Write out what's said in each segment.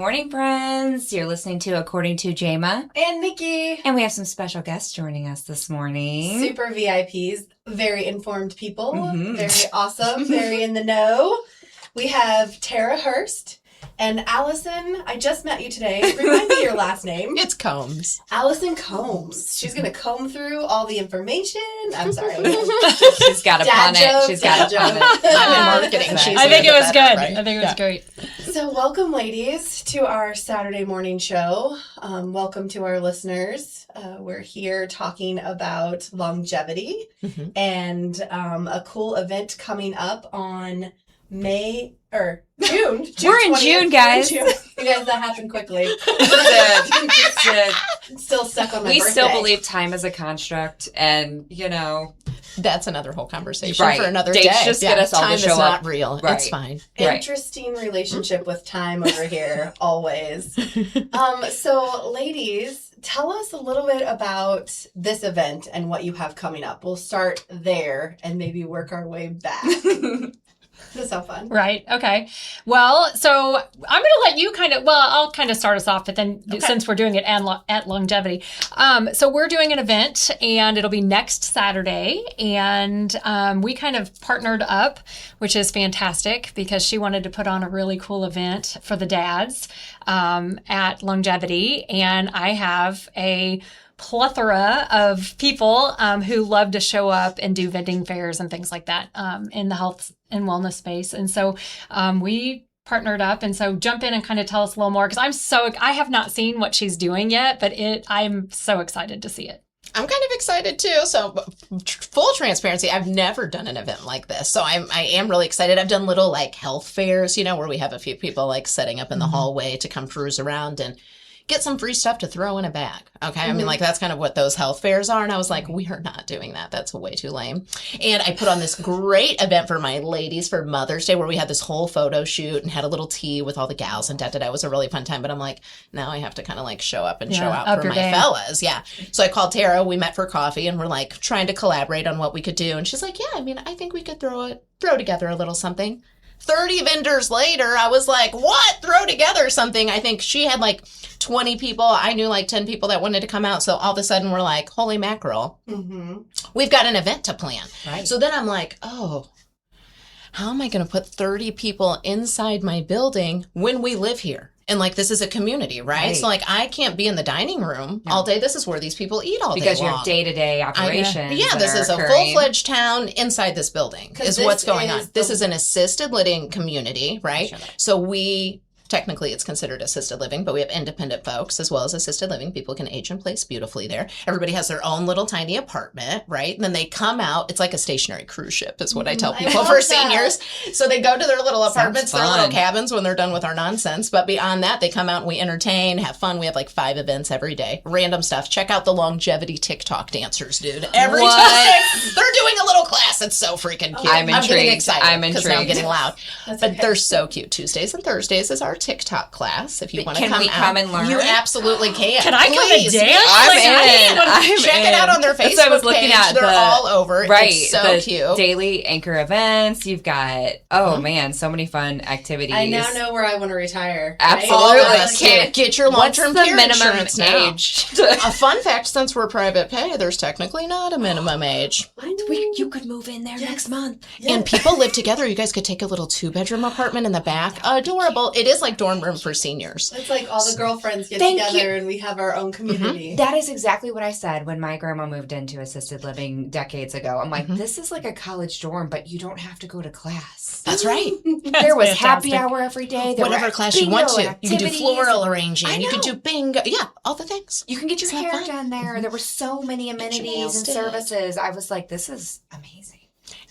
Morning, friends. You're listening to According to Jama and Nikki. And we have some special guests joining us this morning. Super VIPs, very informed people, very awesome, very in the know. We have Tara Hurst and Allison. I just met you today. Remind me your last name. It's Combs. Allison Combs. She's going to comb through all the information. I'm sorry. She's got a pun it. She's got a pun it. I'm in marketing. I think it was good. Right? I think it was great. So welcome, ladies, to our Saturday morning show. Welcome to our listeners. We're here talking about longevity and a cool event coming up on June. We're in 20th. June, guys. June. You guys, that happened quickly. Still stuck on my birthday. We still believe time is a construct, and that's another whole conversation for another Dates day. Just get us all time to show is not up. real. Right. It's fine. Interesting relationship with time over here, always. So, ladies, tell us a little bit about this event and what you have coming up. We'll start there and maybe work our way back. That's so fun. Right. Okay. Well, so I'm going to let you I'll kind of start us off, but then since we're doing it at longevity. So we're doing an event and it'll be next Saturday. And we kind of partnered up, which is fantastic because she wanted to put on a really cool event for the dads at longevity. And I have a plethora of people who love to show up and do vending fairs and things like that in the health and wellness space. And so we partnered up. And so jump in and kind of tell us a little more because I have not seen what she's doing yet, but I'm so excited to see it. I'm kind of excited too. So full transparency, I've never done an event like this. So I am really excited. I've done little health fairs, where we have a few people setting up in the hallway to come cruise around and get some free stuff to throw in a bag. Okay. I mean, that's kind of what those health fairs are. And I was like, we are not doing that. That's way too lame. And I put on this great event for my ladies for Mother's Day where we had this whole photo shoot and had a little tea with all the gals and da. It was a really fun time. But I'm like, now I have to kind of show up and show out for my fellas. Yeah. So I called Tara. We met for coffee and we're trying to collaborate on what we could do. And she's like, yeah, I mean, I think we could throw together a little something. 30 vendors later, I was like, what? Throw together something. I think she had 20 people. I knew 10 people that wanted to come out. So all of a sudden we're like, holy mackerel. We've got an event to plan. Right. So then I'm like, oh, how am I going to put 30 people inside my building when we live here? And this is a community, right? So I can't be in the dining room all day. This is where these people eat all day because long. your day-to-day operations. This is a full-fledged town inside this building is what's going on. This is an assisted living community, right? So technically, it's considered assisted living, but we have independent folks as well as assisted living. People can age in place beautifully there. Everybody has their own little tiny apartment, right? And then they come out. It's like a stationary cruise ship is what I tell people for seniors. So they go to their little apartments, their little cabins when they're done with our nonsense. But beyond that, they come out and we entertain, have fun. We have 5 events every day. Random stuff. Check out the longevity TikTok dancers, dude. Every time they're doing a little class. It's so freaking cute. I'm getting excited because now I'm intrigued. getting loud. But they're so cute. Tuesdays and Thursdays is our TikTok class. If you want to come out, come and learn? You absolutely can. Can I come and dance? I'm Check it out on their Facebook so I was looking page. At They're all over. Right. It's so cute. Daily anchor events. You've got, man, so many fun activities. I now know where I want to retire. Absolutely. Right? Can't get your long-term care insurance now. age? A fun fact, since we're private pay, there's technically not a minimum age. You could move in there next month. Yes. And people live together. You guys could take a little 2-bedroom apartment in the back. Adorable. It is like dorm room for seniors. It's all the girlfriends get together and we have our own community. That is exactly what I said when my grandma moved into assisted living decades ago. I'm like, this is like a college dorm, but you don't have to go to class. That's right. There was happy hour every day. Whatever class you want to. You can do floral arranging. You can do bingo. Yeah, all the things. You can get your hair done there. There were so many amenities and services. I was like, this is amazing.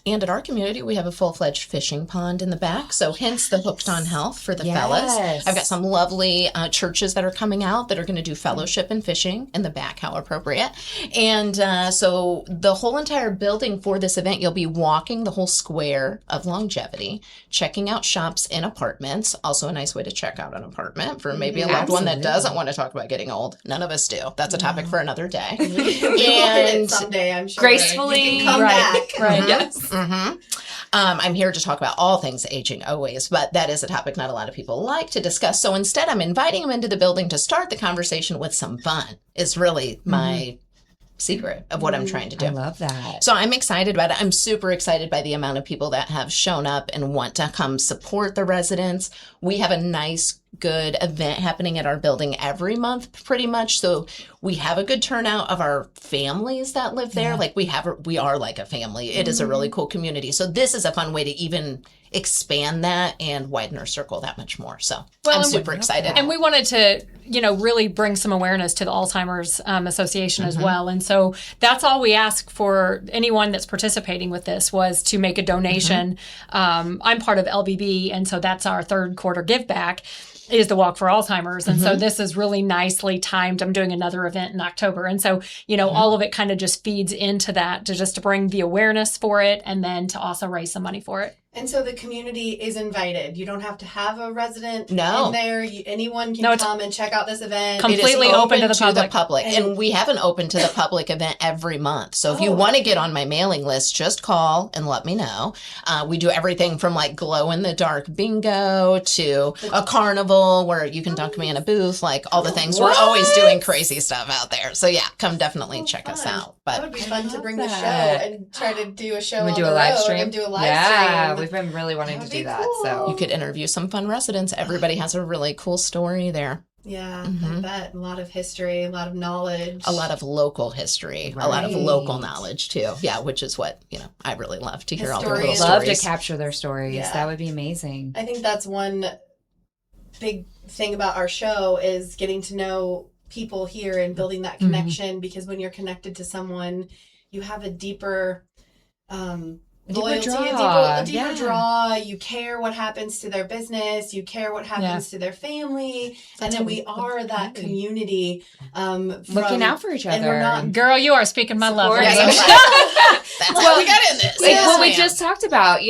And at our community, we have a full-fledged fishing pond in the back. So hence the Hooked on Health for the fellas. I've got some lovely churches that are coming out that are going to do fellowship and fishing in the back, how appropriate. And so the whole entire building for this event, you'll be walking the whole square of longevity, checking out shops in apartments. Also a nice way to check out an apartment for maybe a loved one that doesn't want to talk about getting old. None of us do. That's a topic for another day. And someday, I'm sure. Gracefully. You can come back. Right. Yes. I'm here to talk about all things aging always, but that is a topic not a lot of people like to discuss. So instead, I'm inviting them into the building to start the conversation with some fun is really my secret of what I'm trying to do. I love that. So I'm excited about it. I'm super excited by the amount of people that have shown up and want to come support the residents. We have a nice, good event happening at our building every month, pretty much. So we have a good turnout of our families that live there. Like we are like a family. It is a really cool community. So this is a fun way to even expand that and widen our circle that much more. So I'm super excited. And we wanted to, really bring some awareness to the Alzheimer's Association as well. And so that's all we ask for anyone that's participating with this was to make a donation. I'm part of LBB, and so that's our third quarter give back is the Walk for Alzheimer's. And so this is really nicely timed. I'm doing another event in October. And so, all of it kind of just feeds into that to bring the awareness for it and then to also raise some money for it. And so the community is invited. You don't have to have a resident in there. Anyone can come and check out this event. Completely open to the public. And we have an open to the public event every month. So if you want to get on my mailing list, just call and let me know. We do everything from like glow in the dark bingo to a carnival where you can dunk me in a booth, like all the things. We're always doing crazy stuff out there. So yeah, come definitely check us out. But that would be fun to bring the show and try to do a show. We do a live stream. And do a live stream. We've been really wanting to do that. Cool. So you could interview some fun residents. Everybody has a really cool story there. Yeah, I bet. A lot of history, a lot of knowledge. A lot of local history, a lot of local knowledge too. Yeah, which is what, I really love to hear all the little love stories. to capture their stories. Yeah. That would be amazing. I think that's one big thing about our show is getting to know people here and building that connection because when you're connected to someone, you have a deeper loyalty, a deeper draw. You care what happens to their business. You care what happens to their family. And then we are that community. Looking out for each other. And we're not, girl, you are speaking my love. That's how we got in this. Well, we just talked about,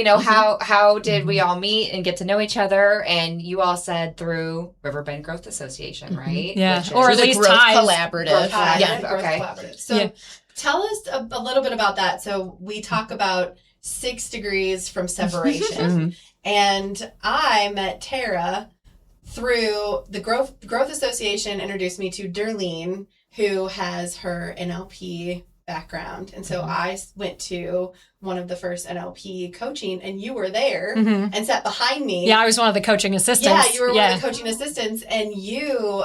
how did we all meet and get to know each other? And you all said through RiverBend Growth Association, right? Yeah. Or at least Growth Collaborative. Collaborative. So tell us a little bit about that. So we talk about 6 degrees from separation. And I met Tara through the Growth Association introduced me to Darlene, who has her NLP background. And so I went to one of the first NLP coaching and you were there and sat behind me. Yeah, I was one of the coaching assistants. Yeah, you were one of the coaching assistants and you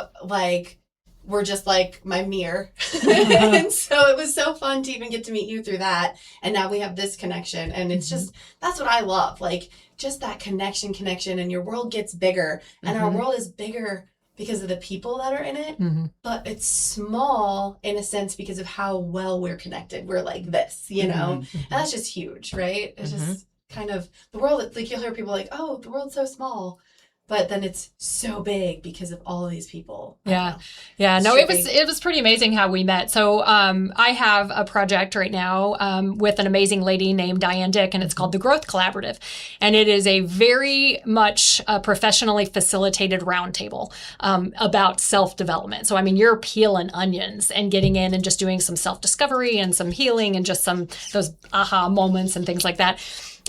were just like my mirror. And so it was so fun to even get to meet you through that. And now we have this connection. And it's just, that's what I love. Like just that connection and your world gets bigger. And our world is bigger because of the people that are in it. But it's small in a sense because of how well we're connected. We're like this, And that's just huge, right? It's just kind of the world. Like you'll hear people like, oh, the world's so small. But then it's so big because of all of these people. Yeah. No, it was pretty amazing how we met. So I have a project right now with an amazing lady named Diane Dick, and it's called the Growth Collaborative. And it is a very much professionally facilitated roundtable about self-development. So, you're peeling onions and getting in and just doing some self-discovery and some healing and just those aha moments and things like that.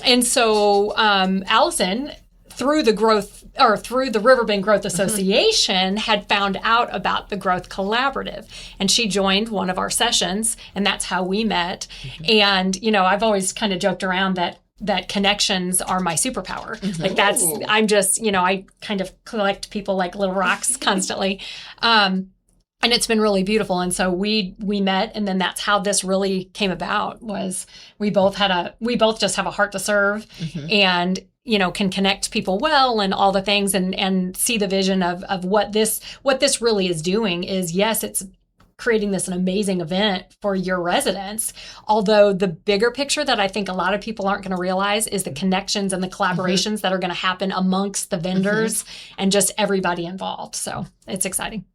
And so Allison, through the RiverBend Growth Association, had found out about the Growth Collaborative. And she joined one of our sessions, and that's how we met. And, I've always kind of joked around that connections are my superpower. Like I'm just, I kind of collect people like little rocks constantly. And it's been really beautiful. And so we met, and then that's how this really came about was we both just have a heart to serve and can connect people well and all the things and see the vision of what this really is doing is, yes, it's creating an amazing event for your residents. Although the bigger picture that I think a lot of people aren't going to realize is the connections and the collaborations that are going to happen amongst the vendors and just everybody involved. So it's exciting.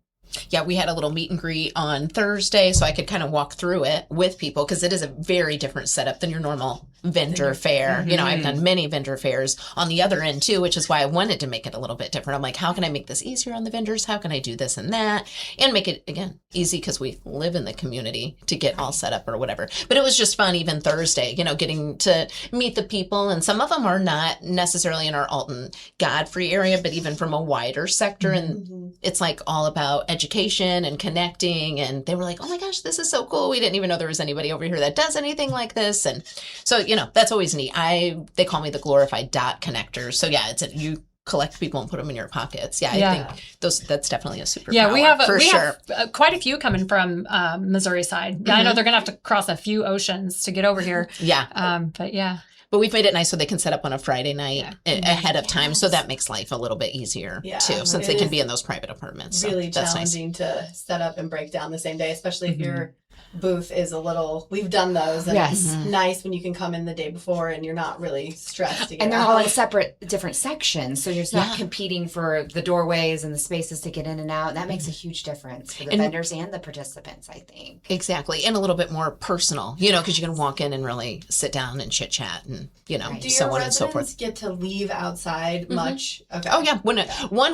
Yeah, we had a little meet and greet on Thursday, so I could kind of walk through it with people because it is a very different setup than your normal vendor fair. You know, I've done many vendor fairs on the other end too, which is why I wanted to make it a little bit different. I'm like, how can I make this easier on the vendors? How can I do this and that? And make it, again, easy because we live in the community to get all set up or whatever. But it was just fun even Thursday, you know, getting to meet the people. And some of them are not necessarily in our Alton Godfrey area, but even from a wider sector. And it's like all about education and connecting. And they were like, oh my gosh, this is so cool. We didn't even know there was anybody over here that does anything like this. And so, you know, that's always neat. They call me the glorified dot connector. So yeah, you collect people and put them in your pockets. Yeah, I think that's definitely a superpower. Yeah, we have sure. have quite a few coming from Missouri side. Yeah, I know they're going to have to cross a few oceans to get over here. Yeah. But yeah. But we've made it nice so they can set up on a Friday night ahead of time. So that makes life a little bit easier too, since they can be in those private apartments. Really so that's challenging to set up and break down the same day, especially if your booth is a little, we've done those, and it's nice when you can come in the day before and you're not really stressed to get and they're out. all in separate different sections, so you're not competing for the doorways and the spaces to get in and out. That makes a huge difference for the vendors and the participants, I think. Exactly. And a little bit more personal, you know, because you can walk in and really sit down and chit chat and, you know, so on and so forth. Do your residents get to leave outside much? Okay. Oh, yeah.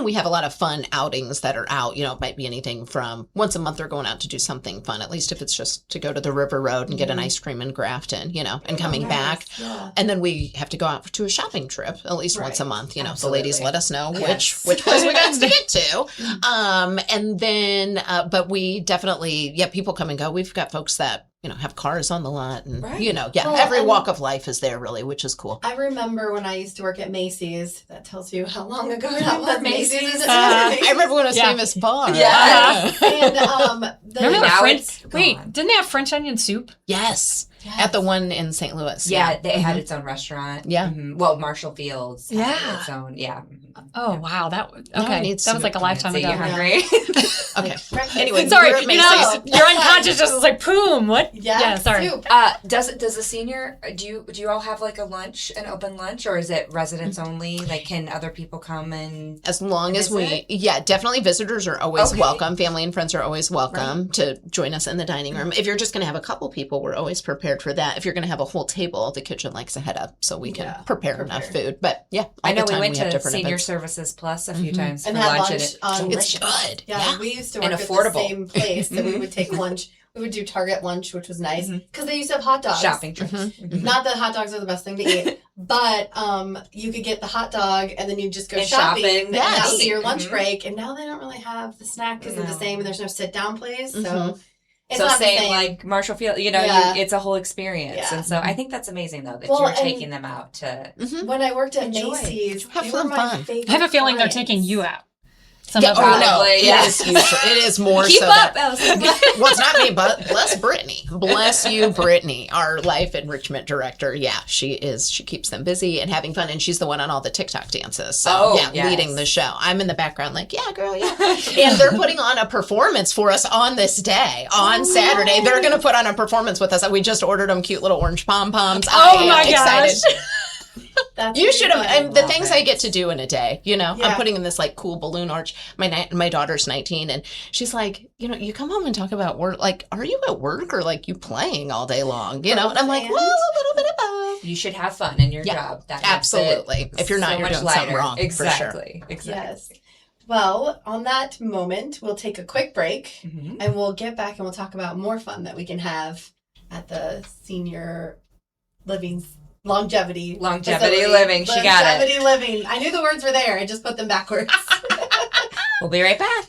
We have a lot of fun outings that are out. You know, it might be anything from once a month they're going out to do something fun, at least if it's just to go to the River Road and get an ice cream in Grafton, you know, and coming back. Yeah. And then we have to go out to a shopping trip at least once a month. You know, the ladies let us know which place we got to get to. And then, but we definitely, people come and go. We've got folks that, you know, have cars on the lot and, you know, every walk of life is there really, which is cool. I remember when I used to work at Macy's. That tells you how long ago that was. Macy's. I remember when it was famous bar. Yeah. And remember the French? Wait, didn't they have French onion soup? Yes. At the one in St. Louis. Yeah, they had its own restaurant. Yeah. Well, Marshall Fields had its own. Yeah. Oh, wow. That was like a lifetime ago. You're hungry. Okay. Anyway, sorry. You know, your unconscious just was like, boom. What? Yeah. Sorry. Does the senior? Do you all have like an open lunch, or is it residents only? Like, can other people come and as long as definitely visitors are always welcome. Family and friends are always welcome to join us in the dining room. If you're just going to have a couple people, we're always prepared for that. If you're going to have a whole table, the kitchen likes a head up so we can prepare enough food. But I know we went to Senior Services Plus a few times and for had lunch. It's good. Yeah, we used to work at the same place that we would take lunch. We would do Target lunch, which was nice because they used to have hot dogs. Shopping trips. Not that hot dogs are the best thing to eat, but you could get the hot dog and then you just go shopping. And that would be your lunch break. And now they don't really have the snack isn't the same, and there's no sit down place. So it's not same the same. like Marshall Field, you know, it's a whole experience. Yeah. And so I think that's amazing though that you're taking them out to when I worked at Macy's, have some fun. I have a feeling they're taking you out. It is more Keep so up, well, it's not me, but bless Brittany. Bless you, Brittany, our life enrichment director. Yeah, she keeps them busy and having fun, and she's the one on all the TikTok dances. So leading the show. I'm in the background like, yeah, girl, yeah. And they're putting on a performance for us on this day. On Saturday, they're going to put on a performance with us. We just ordered them cute little orange pom-poms. Oh my gosh. You should have. The things I get to do in a day, you know, I'm putting in this like cool balloon arch. My daughter's 19 and she's like, you know, you come home and talk about work. Like, are you at work or like you playing all day long? You know, and I'm like, well, a little bit of both. You should have fun in your job. That absolutely. If you're not, you're doing something wrong. Exactly. For sure. Exactly. Yes. Well, on that moment, we'll take a quick break and we'll get back and we'll talk about more fun that we can have at the senior living Longevity living. She got it. Longevity living. I knew the words were there. I just put them backwards. We'll be right back.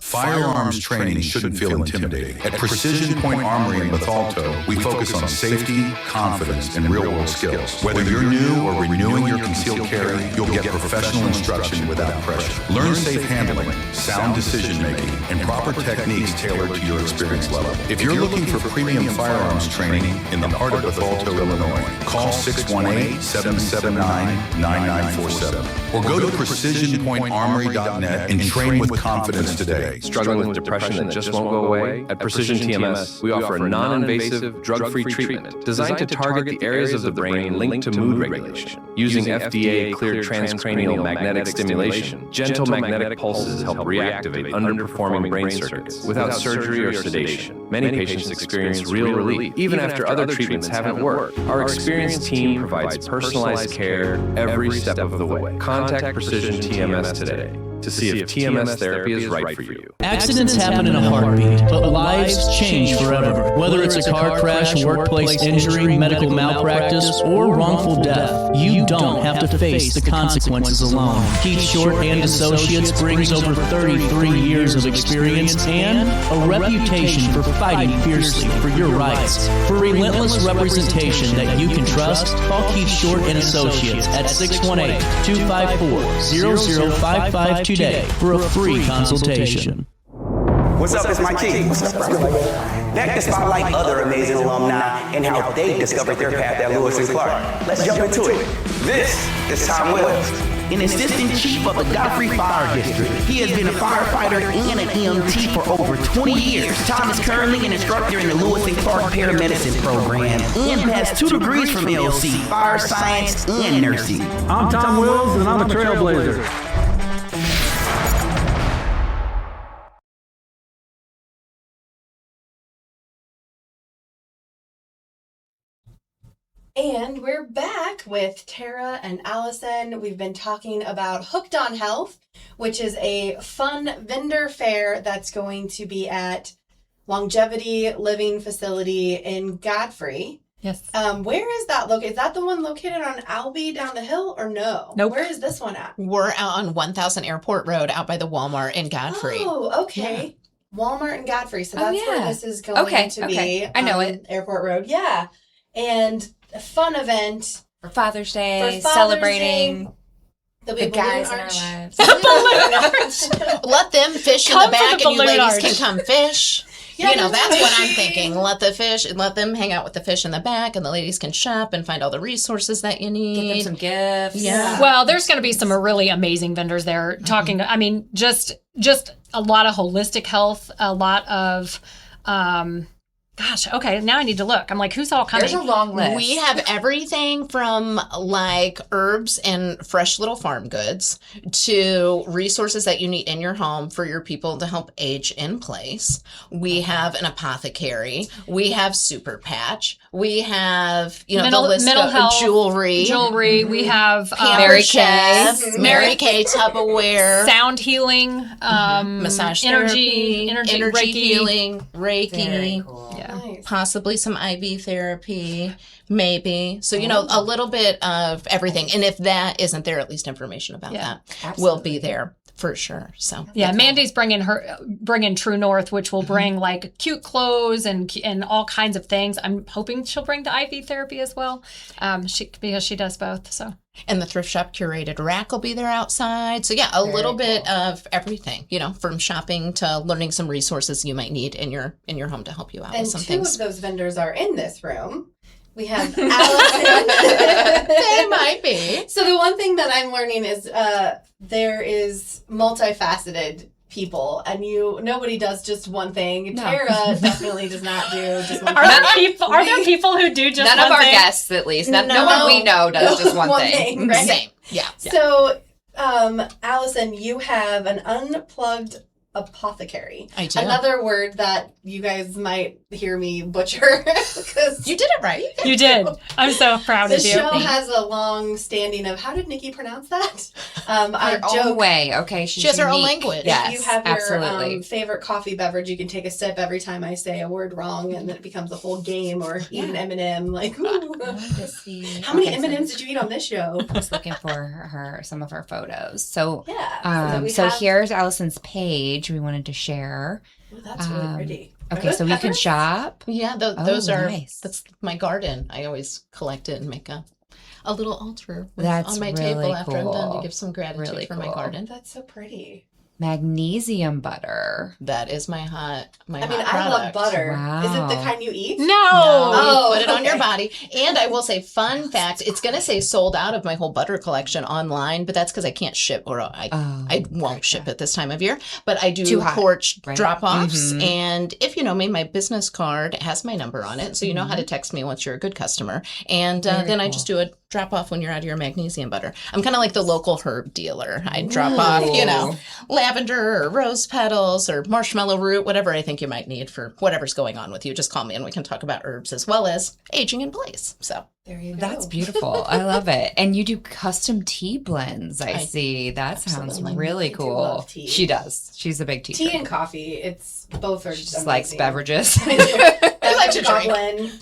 Firearms training shouldn't feel intimidating. At Precision Point Armory in Bethalto, we focus on safety, confidence, and real-world skills. Whether you're new or renewing your concealed carry, you'll get professional instruction without pressure. Learn safe handling, sound decision-making, and proper techniques tailored to your experience level. If you're looking for premium firearms training in the heart of Bethalto, Illinois, call 618-779-9947 or go to precisionpointarmory.net and train with confidence today. Struggling with depression that just won't go away? At Precision TMS, we offer a non-invasive, drug-free treatment designed to target the areas of the brain linked to mood regulation. Using FDA-cleared transcranial magnetic stimulation, gentle magnetic pulses help reactivate underperforming brain circuits without surgery or sedation. Many patients experience real relief, even after other treatments haven't worked. Our experienced team provides personalized care every step of the way. Contact Precision TMS today to see if TMS therapy is right for you. Accidents happen in a heartbeat, but lives change forever. Whether it's a car crash, workplace injury, medical malpractice, or wrongful death, you don't have to face the consequences alone. Keith Short and Associates brings over 33 years of experience and a reputation for fighting fiercely for your rights. For relentless representation that you can trust, call Keith Short and Associates at 618-254-0055 today for a free consultation. What's up, it's Mike Key. What's up, brother? Back to spotlight other amazing alumni and how they discovered their path at Lewis and Clark. Let's jump into it. This is Tom Wells, an assistant chief of the Godfrey Fire District. He has been a firefighter and an EMT for over 20 years. Tom is currently an instructor in the Lewis and Clark Paramedicine program and has 2 degrees from LC, fire science and nursing. I'm Tom Wills and I'm a trailblazer. And we're back with Tara and Allison. We've been talking about Hooked on Health, which is a fun vendor fair that's going to be at Longevity Living Facility in Godfrey. Yes. Where is that located? Is that the one located on Albee down the hill or no? Nope. Where is this one at? We're out on 1000 Airport Road out by the Walmart in Godfrey. Oh, okay. Yeah. Walmart in Godfrey. So that's where this is going to be. I know it. Airport Road. Yeah. And a fun event. For Father's Day, For Father's celebrating the guys in our lives. Let them fish in the back and you ladies can come fish. Yeah, that's what I'm thinking. Let them hang out with the fish in the back and the ladies can shop and find all the resources that you need. Get them some gifts. Yeah. Well, there's going to be some really amazing vendors there talking. I mean, just a lot of holistic health, a lot of, gosh, okay, now I need to look. I'm like, who's all coming? There's a long list. We have everything from like herbs and fresh little farm goods to resources that you need in your home for your people to help age in place. We have an apothecary. We have Super Patch. We have, the list of health, jewelry. We have Mary Kay Tupperware. Sound healing. Massage energy Reiki. Healing. Reiki. Very cool. Yeah. Nice. Possibly some IV therapy, maybe. So, a little bit of everything. And if that isn't there, at least information about that will be there for sure. So, Mandy's bringing True North, which will bring like cute clothes and all kinds of things. I'm hoping she'll bring the IV therapy as well, because she does both. So. And the thrift shop curated rack will be there outside. So a little bit of everything, from shopping to learning some resources you might need in your home to help you out with some things. And 2 of those vendors are in this room. We have Allison. They might be. So the one thing that I'm learning is there is multifaceted people, and nobody does just one thing. No. Tara definitely does not do just one thing. Are there people who do just none one of our thing? Guests, at least. No one we know does just one thing. Right? Same. Yeah. So, Allison, you have an unplugged apothecary. I do. Another word that you guys might hear me butcher. You did it right. You did. I'm so proud of you. The show has a long standing of, how did Nikki pronounce that? Her own way. Okay. She has her own language. Yes, if you have your favorite coffee beverage, you can take a sip every time I say a word wrong, and then it becomes a whole game, or eat an M&M. Like, ooh. How many M&Ms did you eat on this show? I was looking for some of her photos. So, so here's Allison's page we wanted to share. Ooh, that's really pretty. Okay, so we can shop. Yeah, those are nice. That's my garden. I always collect it and make a little altar on my really table after I'm cool. done to give some gratitude really for cool. my garden. That's so pretty. magnesium butter. That is my hot I love butter. Wow. Is it the kind you eat? No, you put it on your body. And I will say, fun fact, it's going to say sold out of my whole butter collection online, but that's because I can't ship, or I won't ship it this time of year. But I do porch drop-offs. Mm-hmm. And if you know me, my business card has my number on it, so you know how to text me once you're a good customer. And then I just do a drop-off when you're out of your magnesium butter. I'm kind of like the local herb dealer. I drop off, lavender or rose petals or marshmallow root, whatever I think you might need for whatever's going on with you. Just call me and we can talk about herbs as well as aging in place. So there you go. That's beautiful. I love it. And you do custom tea blends. I see. That sounds really cool. She does. She's a big tea. Tea and coffee. Both are just amazing. likes beverages. I like to drink.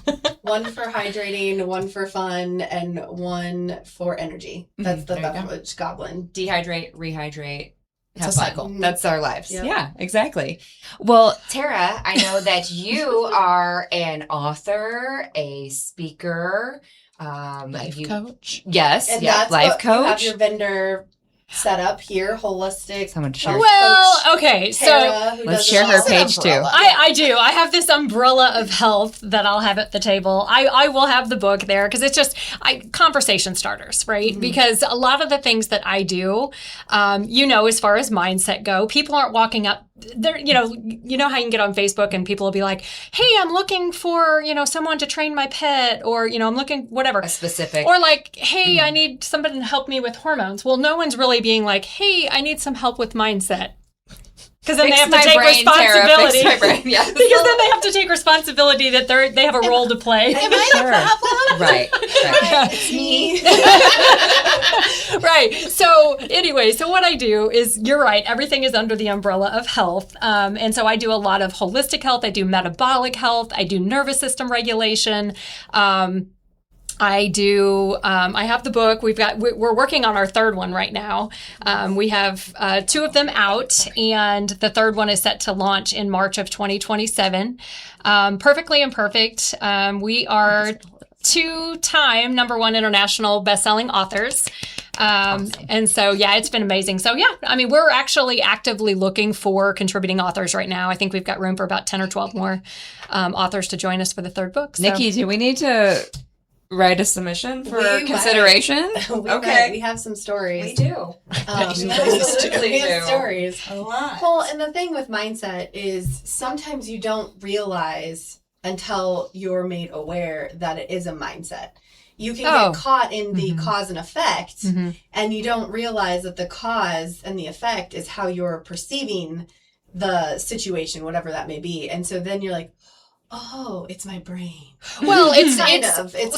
One for hydrating, one for fun, and one for energy. That's the beverage goblin. Dehydrate, rehydrate. It's a cycle. That's our lives. Yep. Yeah, exactly. Well, Tara, I know that you are an author, a speaker, life coach. Yes, and that's life coach. You have your vendor set up here, holistic. Someone to share. Well, okay, Tara, so let's share her page too. I do. I have this umbrella of health that I'll have at the table. I will have the book there because it's just conversation starters, right? Mm-hmm. Because a lot of the things that I do, as far as mindset go, people aren't walking up there. You know how you can get on Facebook and people will be like, "Hey, I'm looking for someone to train my pet," or I'm looking whatever a specific, or like, "Hey, I need somebody to help me with hormones." Well, no one's really being like, "Hey, I need some help with mindset." Because then they have to take responsibility. Fix my brain, yes. Because then they have to take responsibility that they have a role to play. Am I the problem? Right. It's me. Right. So anyway, what I do is, you're right, everything is under the umbrella of health. And so I do a lot of holistic health. I do metabolic health. I do nervous system regulation. I do. I have the book. We're working on our third one right now. We have 2 of them out, and the third one is set to launch in March of 2027. Perfectly Imperfect. We are 2-time #1 international best-selling authors. Awesome. And so, it's been amazing. So, we're actually actively looking for contributing authors right now. I think we've got room for about 10 or 12 more authors to join us for the third book. So. Nikki, do we need to write a submission for consideration? We have some stories. We do. We have stories. A lot. Well, and the thing with mindset is sometimes you don't realize until you're made aware that it is a mindset. You can get caught in the cause and effect, and you don't realize that the cause and the effect is how you're perceiving the situation, whatever that may be. And so then you're like, oh, it's my brain. Well, it's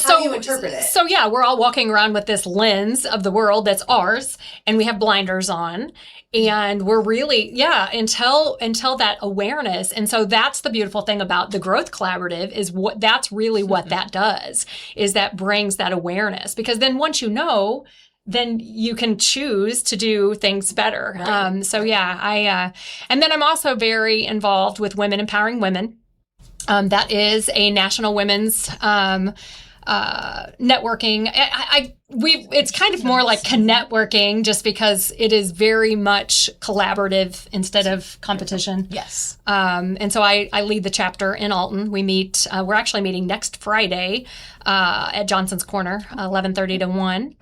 how you interpret it. So we're all walking around with this lens of the world that's ours, and we have blinders on, and we're really until that awareness. And so that's the beautiful thing about the Growth Collaborative is that's really what that does, is that brings that awareness, because then once you know, then you can choose to do things better. Right. And then I'm also very involved with Women Empowering Women. That is a national women's networking. It's kind of more like networking, just because it is very much collaborative instead of competition. Yes. And so I lead the chapter in Alton. We meet. We're actually meeting next Friday at Johnson's Corner, 11:30 to 1.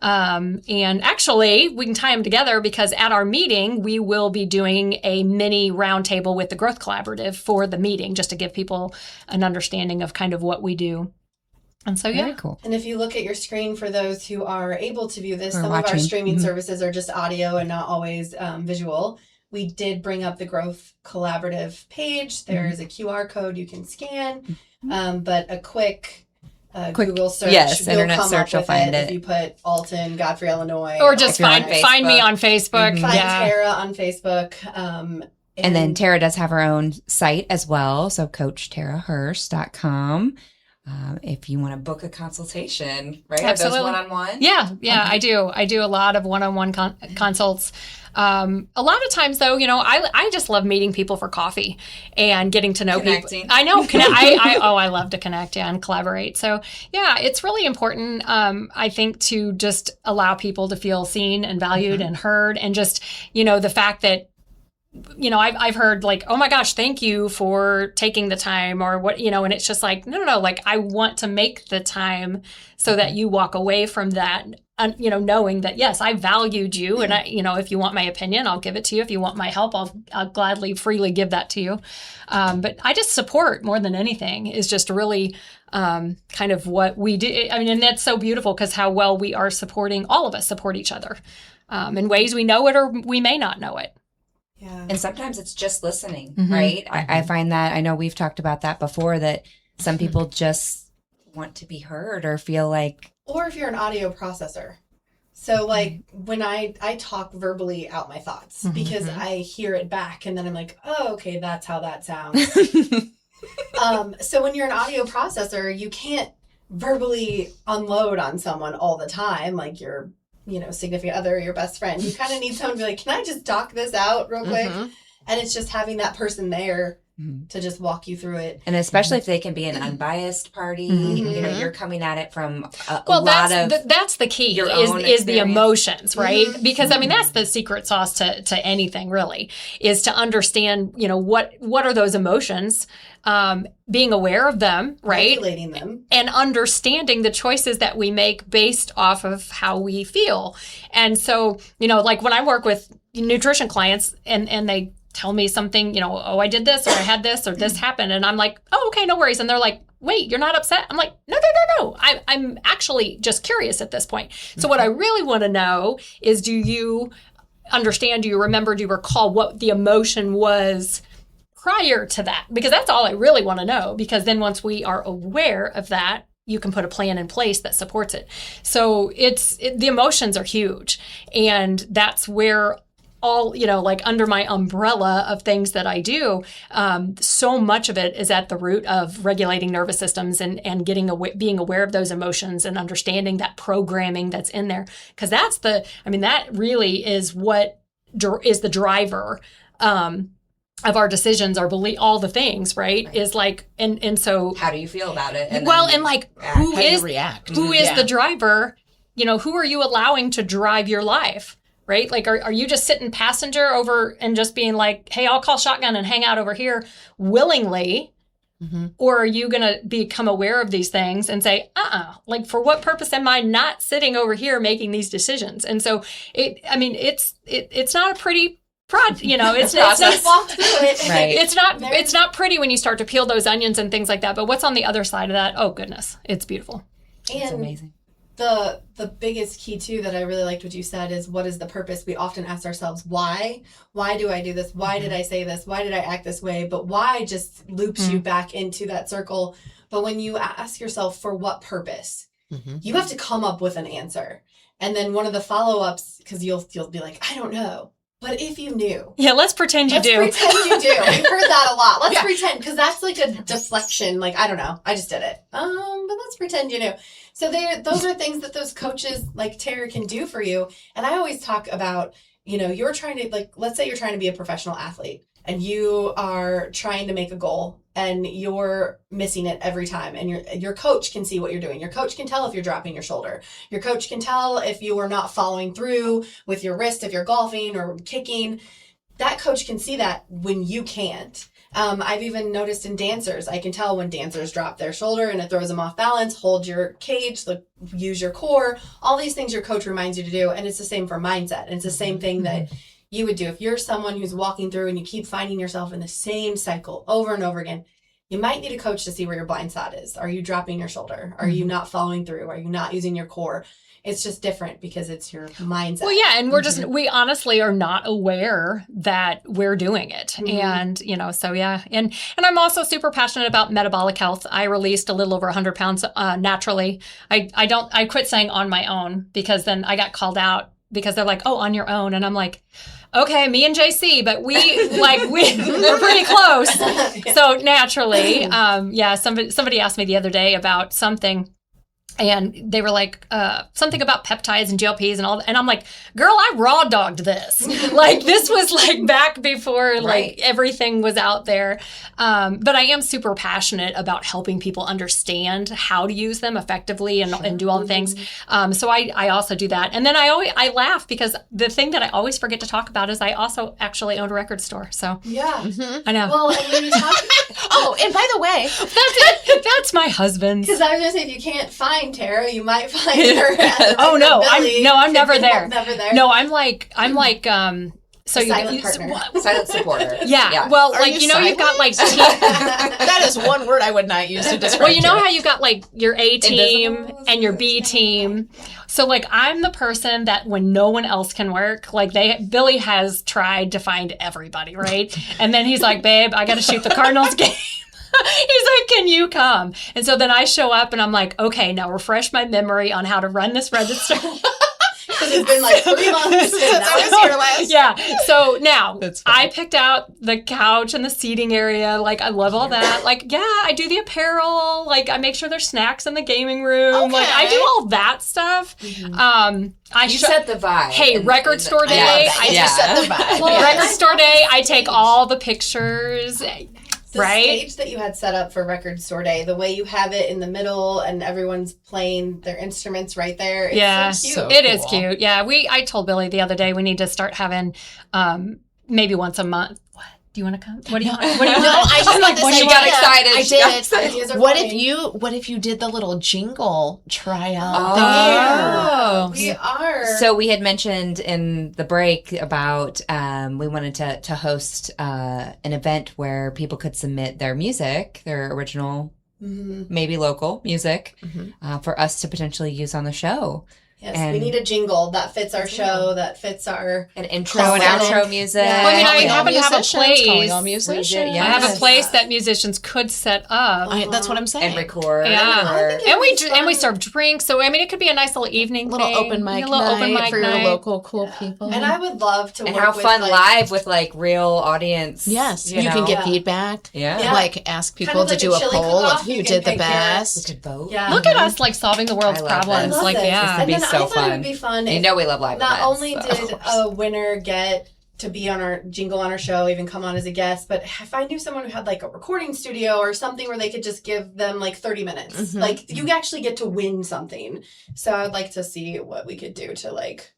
And actually, we can tie them together, because at our meeting, we will be doing a mini roundtable with the Growth Collaborative for the meeting, just to give people an understanding of kind of what we do. And so, very cool. And if you look at your screen, for those who are able to view this, some of our streaming services are just audio and not always visual. We did bring up the Growth Collaborative page. There is a QR code you can scan, but a quick Google search. Yes, internet search, you'll find it. If you put Alton, Godfrey, Illinois. Or just find me on Facebook. Find Tara on Facebook. And then Tara does have her own site as well. So CoachTaraHurst.com. If you want to book a consultation, right? Absolutely. Are those one-on-one? Yeah, I do. I do a lot of one-on-one consults. A lot of times, though, I just love meeting people for coffee and getting to know people. I know. I love to connect and collaborate. So, it's really important, I think, to just allow people to feel seen and valued and heard, and just, the fact that I've heard like, oh my gosh, thank you for taking the time or what, and it's just like, no, like I want to make the time so that you walk away from that, knowing that, yes, I valued you. And if you want my opinion, I'll give it to you. If you want my help, I'll gladly, freely give that to you. But I just support more than anything is just really kind of what we do. I mean, and that's so beautiful because how well we are supporting, all of us support each other in ways we know it or we may not know it. Yeah. And sometimes it's just listening, right? I find that, I know we've talked about that before, that some people just want to be heard or feel like. Or if you're an audio processor. So like when I talk verbally out my thoughts because I hear it back and then I'm like, oh, okay, that's how that sounds. So when you're an audio processor, you can't verbally unload on someone all the time, like your significant other, your best friend. You kind of need someone to be like, can I just talk this out real quick? And it's just having that person there to just walk you through it. And especially if they can be an unbiased party, you're coming at it from a lot of. That's the key is the emotions, right? Because I mean, that's the secret sauce to anything really, is to understand, what are those emotions, being aware of them, right? Regulating them. And understanding the choices that we make based off of how we feel. And so, like when I work with nutrition clients and they tell me something, oh, I did this or I had this or this happened. And I'm like, oh, okay, no worries. And they're like, wait, you're not upset? I'm like, no. I'm actually just curious at this point. So what I really want to know is, do you understand, do you remember, do you recall what the emotion was prior to that? Because that's all I really want to know. Because then once we are aware of that, you can put a plan in place that supports it. So the emotions are huge. And that's where all, like under my umbrella of things that I do, so much of it is at the root of regulating nervous systems and being aware of those emotions and understanding that programming that's in there. Because that really is what is the driver of our decisions, our belief, all the things, right? Is like, and so. How do you feel about it? And who is the driver? Who are you allowing to drive your life? Right? Like, are you just sitting passenger over and just being like, hey, I'll call shotgun and hang out over here willingly? Or are you going to become aware of these things and say, like, for what purpose am I not sitting over here making these decisions? And so it's not a pretty it's not pretty when you start to peel those onions and things like that. But what's on the other side of that? Oh, goodness. It's beautiful. It's amazing. The biggest key, too, that I really liked what you said is, what is the purpose? We often ask ourselves, why? Why do I do this? Why did I say this? Why did I act this way? But why just loops you back into that circle. But when you ask yourself, for what purpose? You have to come up with an answer. And then one of the follow-ups, because you'll be like, I don't know. But if you knew. Yeah, let's pretend you do. We've heard that a lot. Let's pretend, because that's like a deflection. Like, I don't know. I just did it. But let's pretend you knew. So those are things that those coaches like Tara can do for you. And I always talk about, you're trying to, like, let's say you're trying to be a professional athlete and you are trying to make a goal and you're missing it every time. And your coach can see what you're doing. Your coach can tell if you're dropping your shoulder. Your coach can tell if you are not following through with your wrist, if you're golfing or kicking. That coach can see that when you can't. I've even noticed in dancers, I can tell when dancers drop their shoulder and it throws them off balance. Hold your cage, use your core, all these things your coach reminds you to do. And it's the same for mindset. And it's the same thing that you would do. If you're someone who's walking through and you keep finding yourself in the same cycle over and over again, you might need a coach to see where your blind spot is. Are you dropping your shoulder? Are you not following through? Are you not using your core? It's just different because it's your mindset. Well, yeah, and we honestly are not aware that we're doing it. And, so yeah. And I'm also super passionate about metabolic health. I released a little over 100 pounds naturally. I quit saying on my own because then I got called out because they're like, oh, on your own. And I'm like, okay, me and JC, but we're pretty close. So naturally, somebody asked me the other day about something. And they were like, something about peptides and GLPs and all that. And I'm like, girl, I raw dogged this. Like, this was like back before like everything was out there. But I am super passionate about helping people understand how to use them effectively and do all the things. So I also do that. And then I laugh because the thing that I always forget to talk about is I also actually own a record store. So I know. Well, and when you talk, and by the way, that's my husband's. Because I was gonna say, if you can't find Tara, you might find her. At Oh no, Billy. I'm never there. Never there. No, I'm like so silent partner. Silent supporter. Yeah. Well, Are like, you you've got like that is one word I would not use to describe. well, you know how you've got like your A team and your B team. So like, I'm the person that when no one else can work, like Billy has tried to find everybody, right? And then he's like, babe, I got to shoot the Cardinals game. He's like, can you come? And so then I show up and I'm like, okay, now refresh my memory on how to run this register. Because it's been like 3 months since I was here last. Yeah. So now I picked out the couch and the seating area. Like, I love all that. Like, yeah, I do the apparel. Like, I make sure there's snacks in the gaming room. Okay. Like, I do all that stuff. You set the vibe. Hey, record store day. I just set the vibe. Well, record store day, I take all the pictures. The right? stage that you had set up for Record Store Day, the way you have it in the middle and everyone's playing their instruments right there. It's so cute. It is cute. Yeah, I told Billy the other day we need to start having maybe once a month. What? Do you want to come? What do you want? What do you want? No, I just like, when she got excited. I did. What if you did the little jingle tryout there? We are. So we had mentioned in the break about we wanted to host an event where people could submit their music, their original, maybe local music, for us to potentially use on the show. Yes, and we need a jingle that fits our show, that fits our... An intro and outro music. Yeah. Well, I mean, I happen to have a place. All musicians. I have a place that musicians could set up. That's what I'm saying. And record. Yeah. And we serve drinks. So, I mean, it could be a nice little evening little thing. open mic night for your local cool people. And I would love to and work have with, fun like, live with, like, real audience. Yes. You can get feedback. Yeah. Like, ask people kind of to like do a poll of you who can did the pick best. We could vote. Yeah. Look at us, like, solving the world's I love problems. this. Like, this. yeah. It'd be And then so I thought fun. it would be fun. You know we love live Not events, only so. did a winner get to be on our jingle on our show, even come on as a guest, but if I knew someone who had like a recording studio or something where they could just give them like 30 minutes, like you actually get to win something. So I'd like to see what we could do to like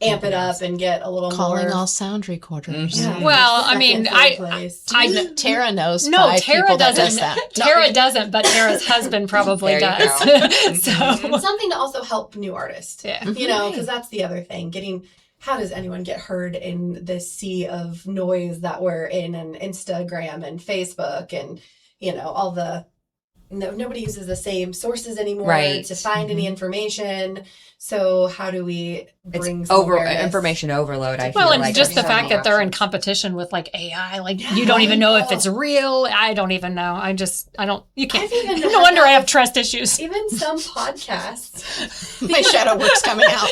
amp it up and get a little Calling more. all sound recorders. Yeah. Well, I mean, Tara knows. No, five Tara people that doesn't. does that. Tara doesn't, but Tara's husband probably There you does. So, Something to also help new artists. yeah. You know, because that's the other thing. How does anyone get heard in this sea of noise that we're in, and Instagram and Facebook and, you know, all the, nobody uses the same sources anymore to find any information. So how do we bring some awareness? Information overload, I feel Well, like. and just the so fact many that they're in options. competition with like AI, like you don't even know if it's real. I don't even know. You can't. I've even No had wonder that I have with trust issues. Even some podcasts. My shadow work's coming out.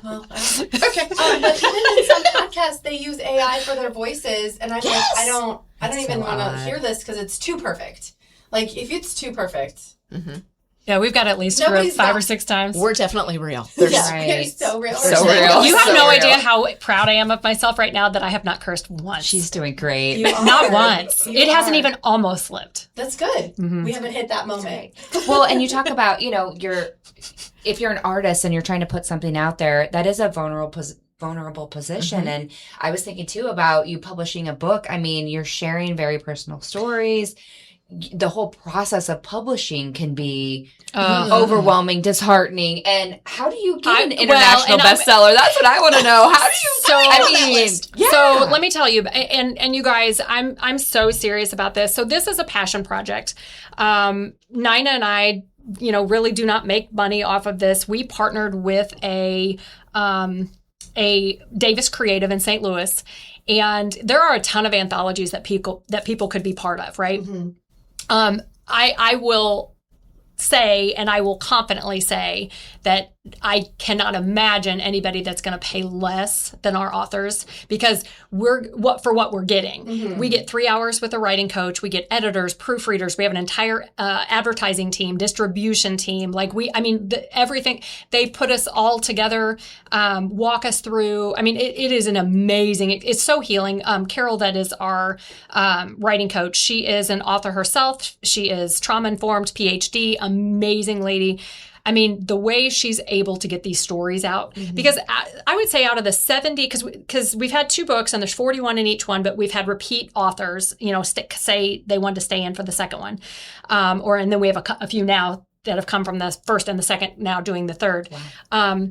Well, okay. But even in some podcasts, they use AI for their voices, and I'm like, I don't even want to hear this because it's too perfect. Like, if it's too perfect. Yeah, we've got at least Nobody's 5 got- or 6 times. We're definitely real. They're Right. so real. So real. You have So no real. idea how proud I am of myself right now that I have not cursed once. She's doing great. You are. Not once. You It hasn't are. even almost slipped. That's good. We haven't hit that moment. Well, and you talk about, you know, if you're an artist and you're trying to put something out there, that is a vulnerable position. And I was thinking too about you publishing a book. I mean, you're sharing very personal stories. The whole process of publishing can be overwhelming, disheartening. And how do you get an international bestseller? That's what I want to know. How do you? So let me tell you, and you guys, I'm so serious about this. So this is a passion project. Nina and I, you know, really do not make money off of this. We partnered with a Davis Creative in St. Louis, and there are a ton of anthologies that people could be part of, right? I will say, and I will confidently say, that I cannot imagine anybody that's going to pay less than our authors, because what we're getting. We get 3 hours with a writing coach. We get editors, proofreaders. We have an entire advertising team, distribution team. Everything. They put us all together, walk us through. I mean, it is an amazing. It's so healing. Carol, that is our writing coach. She is an author herself. She is trauma-informed, PhD, amazing lady. I mean, the way she's able to get these stories out, because I would say out of the 70, because we've had 2 books and there's 41 in each one, but we've had repeat authors, say they wanted to stay in for the second one. And then we have a few now that have come from the first and the second, now doing the third. Wow.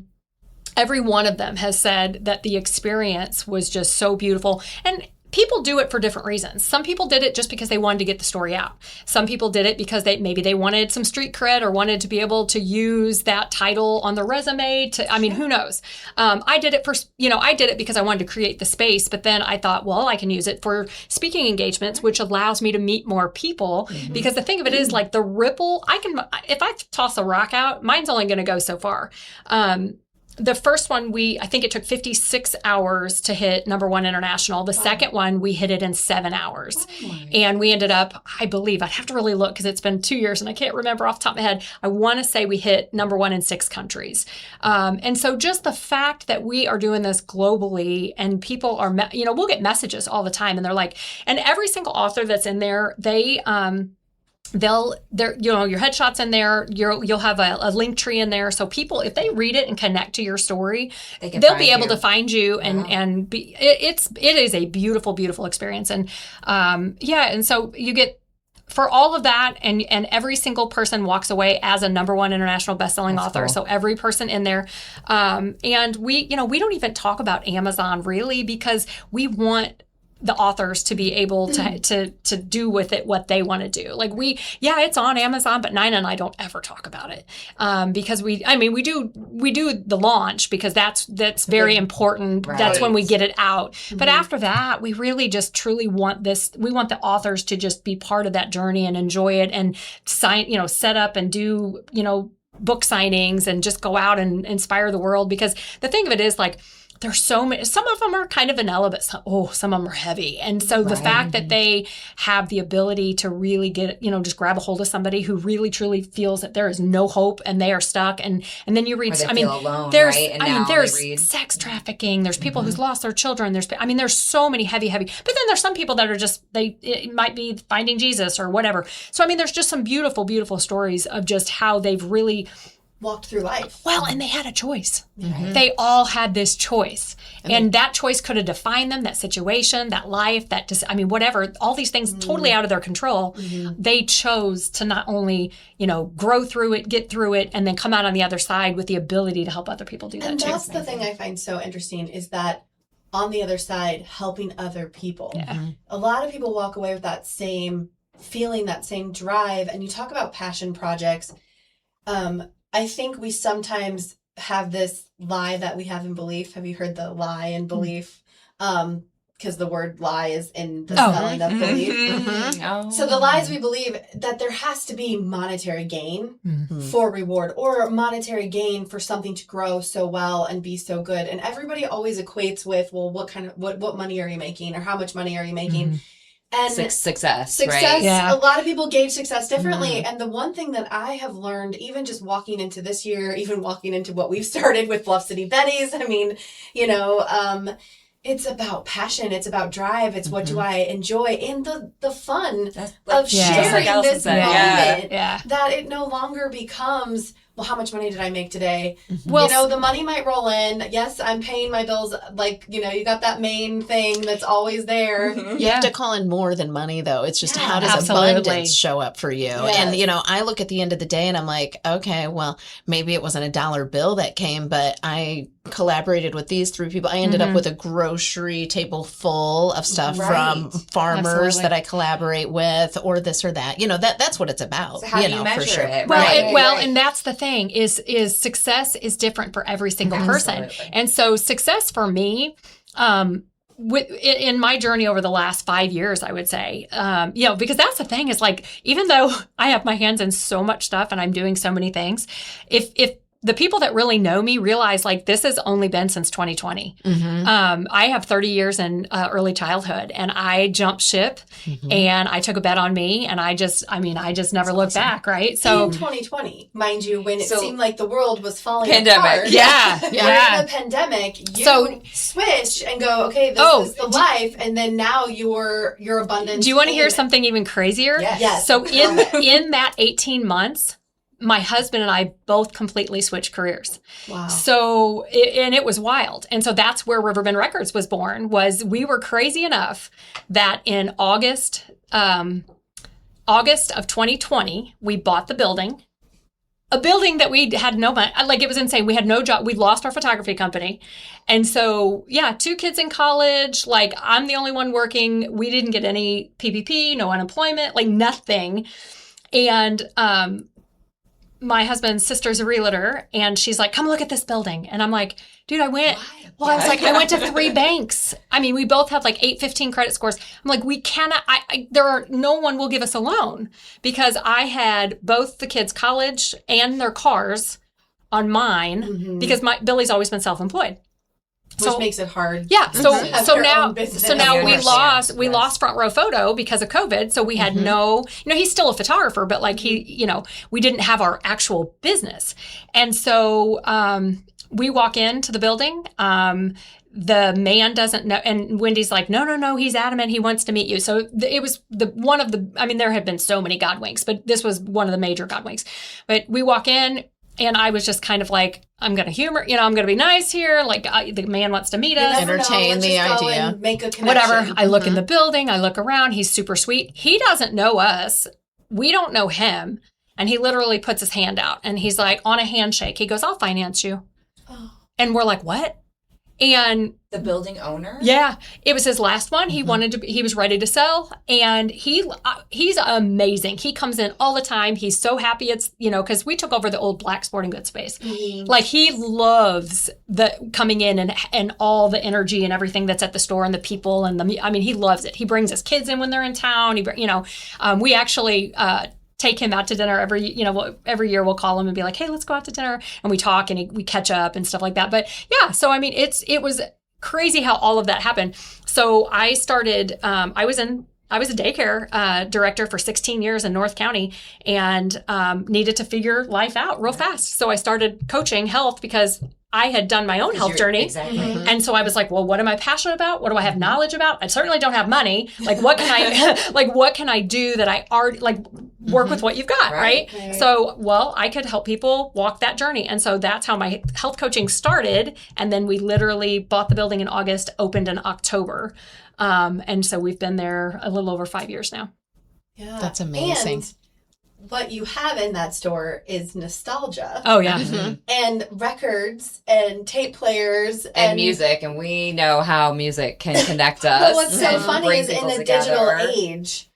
Every one of them has said that the experience was just so beautiful. And people do it for different reasons. Some people did it just because they wanted to get the story out. Some people did it because maybe they wanted some street cred or wanted to be able to use that title on the resume. Who knows? I did it because I wanted to create the space, but then I thought, well, I can use it for speaking engagements, which allows me to meet more people. Because the thing of it is, like, the ripple, if I toss a rock out, mine's only going to go so far. The first one, I think it took 56 hours to hit #1 international. The second one, we hit it in 7 hours. And we ended up, I believe, I'd have to really look because it's been 2 years and I can't remember off the top of my head. I want to say we hit #1 in 6 countries. And so just the fact that we are doing this globally, and people are, we'll get messages all the time, and they're like, and every single author that's in there, your headshot's in there. You'll have a link tree in there, so people, if they read it and connect to your story, they'll be able to find you and be. It is a beautiful, beautiful experience, and and so you get. For all of that, and every single person walks away as a #1 international best-selling author. Cool. So every person in there, and we don't even talk about Amazon really, because we want the authors to be able to do with it what they want to do. Like it's on Amazon, but Nina and I don't ever talk about it because we do the launch, because that's very important. Right. That's when we get it out. But after that, we really just truly want this. We want the authors to just be part of that journey and enjoy it, and set up and do book signings and just go out and inspire the world. Because the thing of it is, like, there's so many. Some of them are kind of vanilla, but some of them are heavy. And so the fact that they have the ability to really get, just grab a hold of somebody who really truly feels that there is no hope and they are stuck, and then you read. Feel alone, there's right? And there's sex trafficking. There's people who's lost their children. There's so many heavy. But then there's some people that are just it might be finding Jesus or whatever. So there's just some beautiful, beautiful stories of just how they've really walked through life. Well, and they had a choice. Mm-hmm. They all had this choice. And that choice could have defined them, that situation, that life, whatever, all these things totally out of their control. Mm-hmm. They chose to not only, grow through it, get through it, and then come out on the other side with the ability to help other people do that too. And that's the thing I find so interesting, is that on the other side, helping other people. Yeah. A lot of people walk away with that same feeling, that same drive. And you talk about passion projects. I think we sometimes have this lie that we have in belief. Have you heard the lie in belief? Because the word lie is in the spelling of belief. Mm-hmm. Oh. So the lies we believe that there has to be monetary gain for reward, or monetary gain for something to grow so well and be so good. And everybody always equates with, well, what money are you making, or how much money are you making? Mm-hmm. And success, right? Yeah. A lot of people gauge success differently. And the one thing that I have learned, even just walking into this year, even walking into what we've started with Bluff City Betties, it's about passion. It's about drive. It's what do I enjoy, and the fun of sharing this moment. Yeah. That it no longer becomes, well, how much money did I make today? Mm-hmm. Well, the money might roll in. Yes, I'm paying my bills. You got that main thing that's always there. Mm-hmm. You have to call in more than money, though. It's just how does abundance show up for you? Yes. And, I look at the end of the day and I'm like, okay, well, maybe it wasn't a dollar bill that came, but I collaborated with these 3 people. I ended up with a grocery table full of stuff from farmers that I collaborate with, or this or that. That's what it's about. So how do you measure for sure. it? Well, and that's the thing is success is different for every single person. And so success for me, in my journey over the last 5 years, I would say, because that's the thing is, like, even though I have my hands in so much stuff and I'm doing so many things, if the people that really know me realize like this has only been since 2020. I have 30 years in early childhood, and I jumped ship, and I took a bet on me, and I just never looked back, right? So in 2020, mind you, when it seemed like the world was falling pandemic. apart. Yeah. During the pandemic, you switch and go, okay, this is the life, and then now you're abundant. Do you want to hear something even crazier? Yes. So in that 18 months, my husband and I both completely switched careers. Wow. So, it was wild. And so that's where RiverBend Records was born, was we were crazy enough that in August of 2020, we bought the building. A building that we had no money, like it was insane. We had no job. We lost our photography company. And so, 2 kids in college, like I'm the only one working. We didn't get any PPP, no unemployment, like nothing. And, my husband's sister's a realtor, and she's like, come look at this building. And I'm like, dude, I went to 3 banks. I mean, we both had like 815 credit scores. I'm like, we cannot, no one will give us a loan, because I had both the kids' college and their cars on mine, because Billy's always been self-employed. Which makes it hard. Yeah. So now we lost Yes. Front Row Photo because of COVID. So we had no, he's still a photographer, but like we didn't have our actual business. And so we walk into the building. The man doesn't know, and Wendy's like, no, he's adamant he wants to meet you. So it was there had been so many God winks, but this was one of the major God winks. But we walk in, and I was just kind of like, I'm going to humor, I'm going to be nice here. Like the man wants to meet us. Entertain the idea. Make a connection. Whatever. I look in the building. I look around. He's super sweet. He doesn't know us. We don't know him. And he literally puts his hand out, and he's like, on a handshake, he goes, I'll finance you. Oh. And we're like, what? And the building owner? Yeah. It was his last one. He he was ready to sell, and he's amazing. He comes in all the time. He's so happy it's, because we took over the old black sporting goods space. Like he loves the coming in and all the energy and everything that's at the store and the people and he loves it. He brings his kids in when they're in town. We actually, take him out to dinner every year. We'll call him and be like, hey, let's go out to dinner. And we talk and we catch up and stuff like that. But yeah, so it was crazy how all of that happened. So I started, I was a daycare director for 16 years in North County, and needed to figure life out real fast. So I started coaching health because I had done my own health journey. Exactly. And so I was like, well, what am I passionate about? What do I have knowledge about? I certainly don't have money. Like, what can I do that I already, work with what you've got, right? So, I could help people walk that journey. And so that's how my health coaching started. And then we literally bought the building in August, opened in October. And so we've been there a little over 5 years now. Yeah. That's amazing. And what you have in that store is nostalgia. Oh, yeah. And records and tape players. And music. And we know how music can connect us. But what's so funny bring is in people the together. digital age,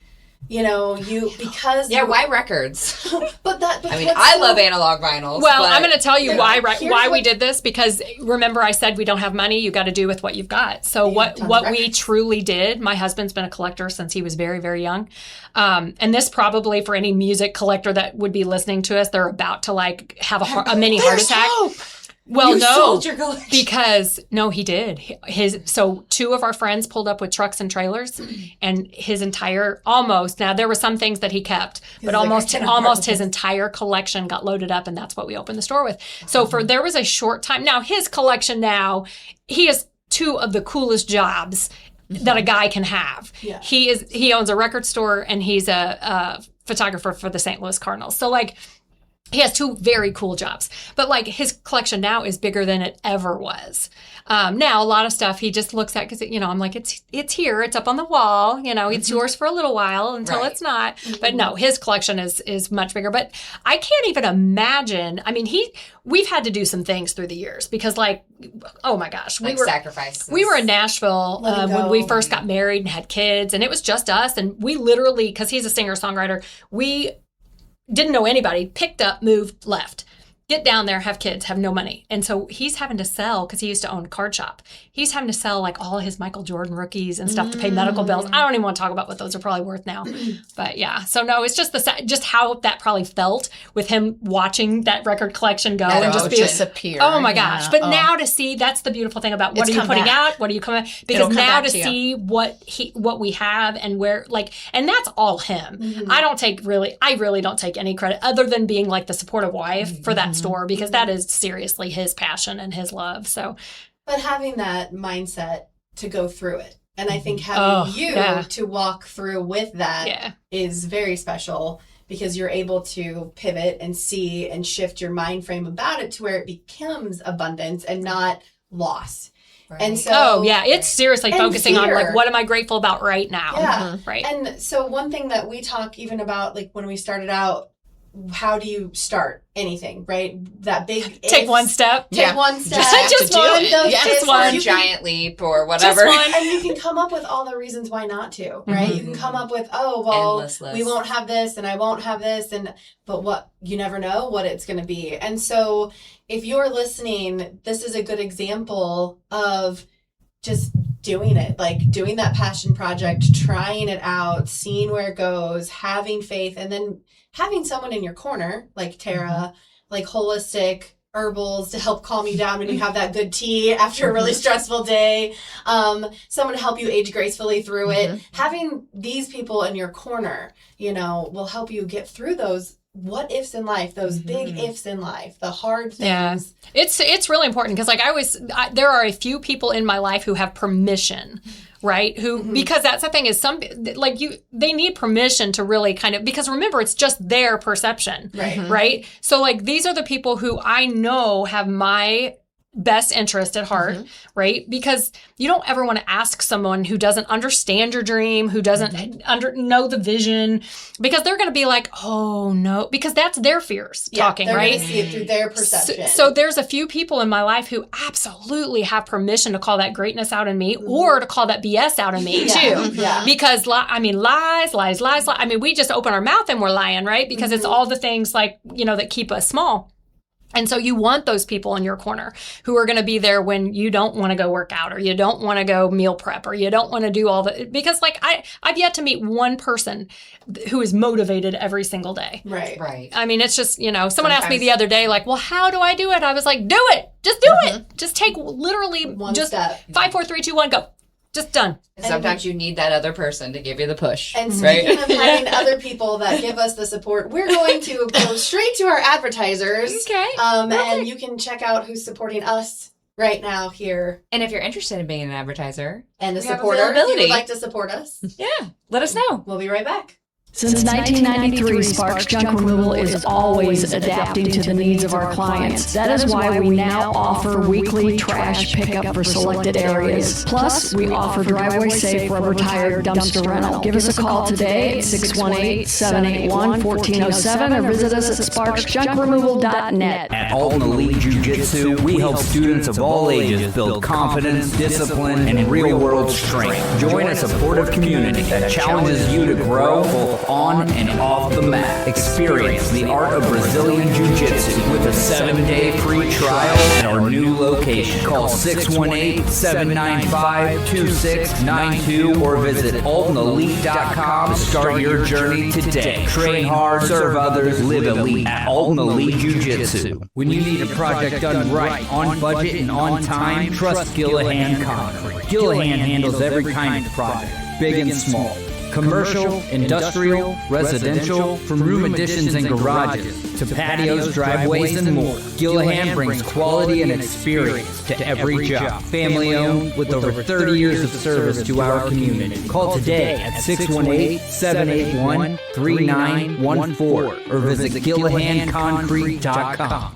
because... Yeah, why records? I I love analog vinyls. Well, but, I'm going to tell you why we what- did this, because remember I said we don't have money, you got to do with what you've got. So what we truly did, my husband's been a collector since he was very, very young. And this probably for any music collector that would be listening to us, they're about to have a mini heart attack. Hope. Well, You no, sold your collection. because no, he did. So 2 of our friends pulled up with trucks and trailers, and his entire now there were some things that he kept, but almost his entire collection got loaded up, and that's what we opened the store with. So there was a short time. Now his collection he has 2 of the coolest jobs that a guy can have. Yeah. He owns a record store, and he's a photographer for the St. Louis Cardinals. So he has 2 very cool jobs, but his collection now is bigger than it ever was. Now a lot of stuff he just looks at because I'm like, it's here, it's up on the wall, it's yours for a little while until it's not. But no, his collection is much bigger. But I can't even imagine. I mean, we've had to do some things through the years because oh my gosh, sacrifices. We were in Nashville when we first got married and had kids, and it was just us. And we literally, because he's a singer-songwriter, we didn't know anybody, picked up, moved, left. get down there, have kids, have no money. And so he's having to sell, because he used to own a card shop. He's having to sell like all his Michael Jordan rookies and stuff to pay medical bills. I don't even want to talk about what those are probably worth now. But yeah, so no, it's just just how that probably felt with him watching that record collection go and just disappear. Oh my gosh. But now to see, that's the beautiful thing about what are you putting out? What are you coming? Because now to see what we have and where, like, and that's all him. I really don't take any credit other than being like the supportive wife for that store, because that is seriously his passion and his love. So, but having that mindset to go through it, and I think having to walk through with that is very special, because you're able to pivot and see and shift your mind frame about it to where it becomes abundance and not loss. Right. And so, it's seriously focusing on like, what am I grateful about right now? Yeah. Right. And so one thing that we talk even about, like when we started out, how do you start anything, right? That big take one step. Take one step. Just one. Just one giant leap or whatever. And you can come up with all the reasons why not to, right? You can come up with, we won't have this and I won't have this, but what, you never know what it's going to be. And so if you're listening, this is a good example of just doing it, like doing that passion project, trying it out, seeing where it goes, having faith, and then having someone in your corner, like Tara, like holistic herbals to help calm you down when you have that good tea after a really stressful day, someone to help you age gracefully through it. Having these people in your corner, will help you get through those what ifs in life, those big ifs in life, the hard things. Yeah. It's really important, because like there are a few people in my life who have permission, right? Because that's the thing, is they need permission to really kind of, because remember, it's just their perception, right? So like, these are the people who I know have my best interest at heart, right? Because you don't ever want to ask someone who doesn't understand your dream, who doesn't know the vision, because they're going to be like, oh no, because that's their fears talking, they're right? Going to see it through their perception. So there's a few people in my life who absolutely have permission to call that greatness out in me, or to call that BS out in me too. Yeah. Because lies. I mean, we just open our mouth and we're lying, right? Because it's all the things like, that keep us small. And so you want those people in your corner who are going to be there when you don't want to go work out, or you don't want to go meal prep, or you don't want to do all because like I've yet to meet one person who is motivated every single day. Right. I mean, it's just, someone asked me the other day, like, well, how do I do it? I was like, do it. Just do it. Just take literally one step. 5, 4, 3, 2, 1, go. Just done. Sometimes you need that other person to give you the push. And speaking of having other people that give us the support, we're going to go straight to our advertisers. Okay. And you can check out who's supporting us right now here. And if you're interested in being an advertiser and a supporter, if you would like to support us, let us know. We'll be right back. Since 1993, Sparks Junk Removal is always adapting to the needs of our clients. That is why we now offer weekly trash pickup for selected areas. Plus, we offer driveway-safe rubber-tired dumpster rental. Give us a call today at 618-781-1407 or visit us at sparksjunkremoval.net. At Alton Elite Jiu-Jitsu, we help students of all ages build confidence, discipline, and real-world strength. Join a supportive community that challenges you to grow both on and off the mat. Experience the art of Brazilian Jiu-Jitsu with a 7-day free trial at our new location. Call 618-795-2692 or visit AltonElite.com to start your journey today. Train hard, serve others, live elite at Alton Elite Jiu-Jitsu. When you need a project done right, on budget, and on time, trust Gillahan Concrete. Gillahan handles every kind of project, big and small. Commercial, industrial, residential, from room additions and garages to patios, driveways, and more. Gillahan brings quality and experience to every job. Family owned with over 30 years of service to our community. Call today at 618-781-3914 or visit GillahanConcrete.com.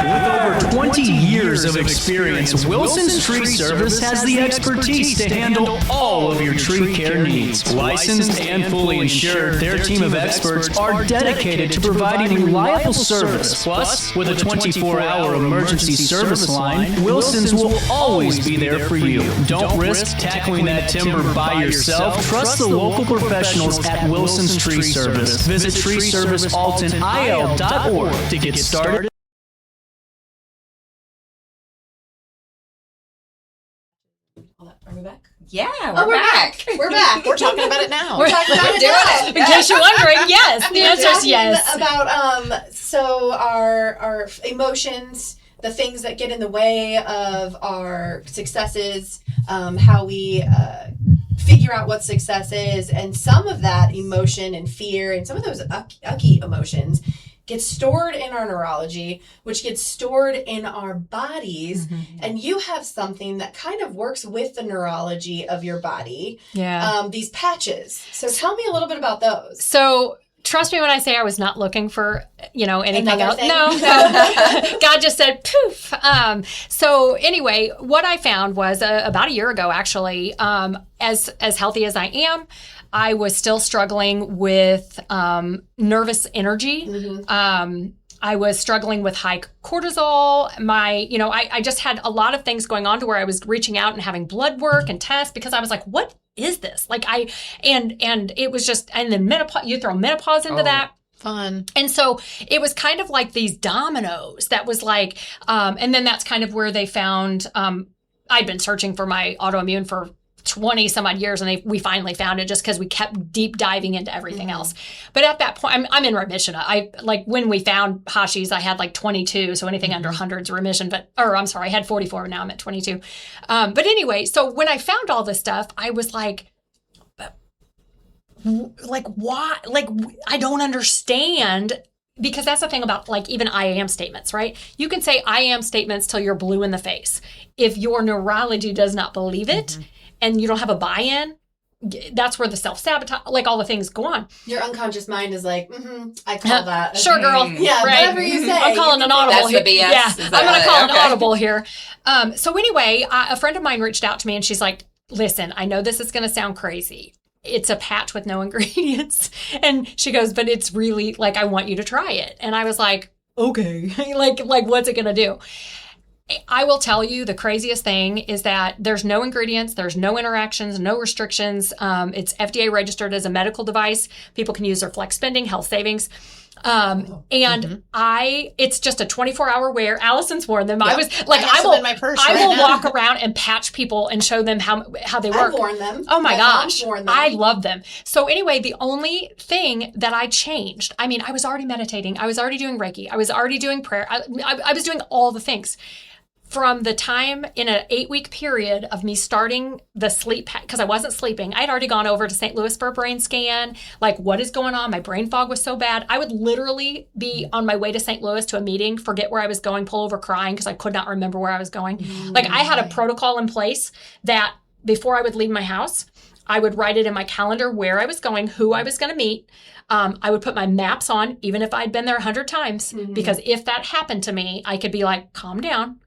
With over 20 years of experience, Wilson's Tree Service has the expertise to handle all of your tree care needs. Licensed and fully insured, their team of experts are dedicated to providing reliable service. Plus, with a 24-hour emergency service line, Wilson's will always be there for you. Don't risk tackling that timber by yourself. Trust the local professionals at Wilson's Tree Service. Visit treeservicealtonil.org to get started. Are we back? Yeah, We're back. We're back. We're talking about it now. We're talking about it doing now. it. In case you're wondering, yes, the answer is Talking yes. About so our emotions, the things that get in the way of our successes, how we figure out what success is, and some of that emotion and fear and some of those ucky emotions gets stored in our neurology, which gets stored in our bodies. Mm-hmm. And you have something that kind of works with the neurology of your body. Yeah. These patches. So tell me a little bit about those. So trust me when I say I was not looking for, anything Another else. thing? No. God just said poof. So anyway, what I found was about a year ago, actually, as healthy as I am, I was still struggling with nervous energy. Mm-hmm. I was struggling with high cortisol. I just had a lot of things going on to where I was reaching out and having blood work and tests because I was like, what is this? And it was just, and then menopause, you throw menopause into that. Fun. And so it was kind of like these dominoes that was like, and then that's kind of where they found, I'd been searching for my autoimmune for 20 some odd years, and we finally found it just because we kept deep diving into everything else. But at that point, I'm in remission. When we found Hashi's, I had 22, so anything under 100 is remission. I had 44, now I'm at 22. But anyway, so when I found all this stuff, I was like, why? I don't understand. Because that's the thing about even I am statements, right? You can say I am statements till you're blue in the face. If your neurology does not believe it, and you don't have a buy-in, that's where the self-sabotage, all the things go on. Your unconscious mind is like, I call that. Sure, girl. Yeah, right. whatever you say. I'm calling an audible That's here. the BS. Yeah, Is I'm that going to call okay. an audible here. So anyway, a friend of mine reached out to me, and she's like, listen, I know this is going to sound crazy. It's a patch with no ingredients. And she goes, but it's really, I want you to try it. And I was like, okay, what's it going to do? I will tell you the craziest thing is that there's no ingredients, there's no interactions, no restrictions. It's FDA registered as a medical device. People can use their flex spending, health savings. It's just a 24-hour wear. Allison's worn them. Yep. I was I will in my purse I right will now. walk around and patch people and show them how they work. I've worn them. Oh my gosh. mom's worn them. I love them. So anyway, the only thing that I changed, I was already meditating. I was already doing Reiki. I was already doing prayer. I was doing all the things. From the time in an 8-week period of me starting the sleep, because I wasn't sleeping, I had already gone over to St. Louis for a brain scan. What is going on? My brain fog was so bad. I would literally be on my way to St. Louis to a meeting, forget where I was going, pull over crying because I could not remember where I was going. I had a protocol in place that before I would leave my house, I would write it in my calendar where I was going, who I was going to meet. I would put my maps on, even if I'd been there 100 times, because if that happened to me, I could be like, calm down.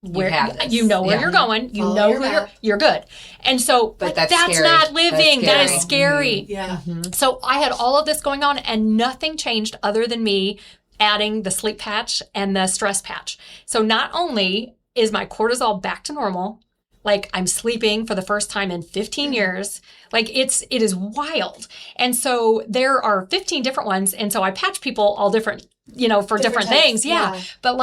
You know where you're going. You know who you're good. And so, but that's not living. That is scary. Yeah. So I had all of this going on and nothing changed other than me adding the sleep patch and the stress patch. So not only is my cortisol back to normal, I'm sleeping for the first time in 15 years. It is wild. And so there are 15 different ones. And so I patch people all different, for different things. Yeah. But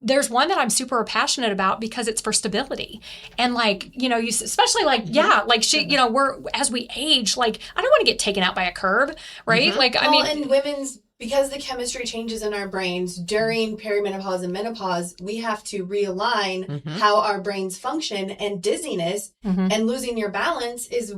there's one that I'm super passionate about because it's for stability. And you especially we're, as we age, I don't want to get taken out by a curb, right? And women's, because the chemistry changes in our brains during perimenopause and menopause, we have to realign how our brains function, and dizziness and losing your balance is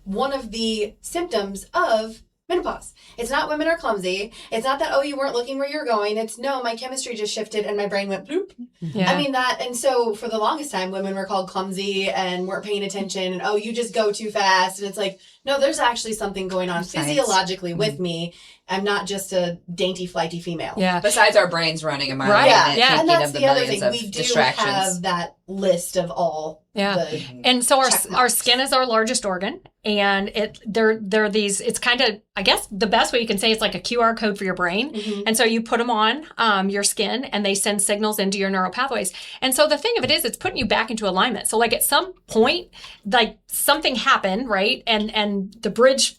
one of the symptoms of menopause. It's not women are clumsy. It's not that, oh, you weren't looking where you were going. It's no, my chemistry just shifted and my brain went bloop. Yeah. I mean that, and so for the longest time, women were called clumsy and weren't paying attention and, oh, you just go too fast. And it's like, no, there's actually something going on physiologically with me. I'm not just a dainty, flighty female. Yeah. Besides our brains running a mile Right. a minute, Yeah. thinking And that's of the the other millions thing. of We do distractions. have that list of all the And so check our marks. skin is our largest organ, and they're these. It's kind of, I guess the best way you can say it's like a QR code for your brain. And so you put them on your skin, and they send signals into your neural pathways. And so the thing of it is, it's putting you back into alignment. So like at some point, like something happened, right, and the bridge,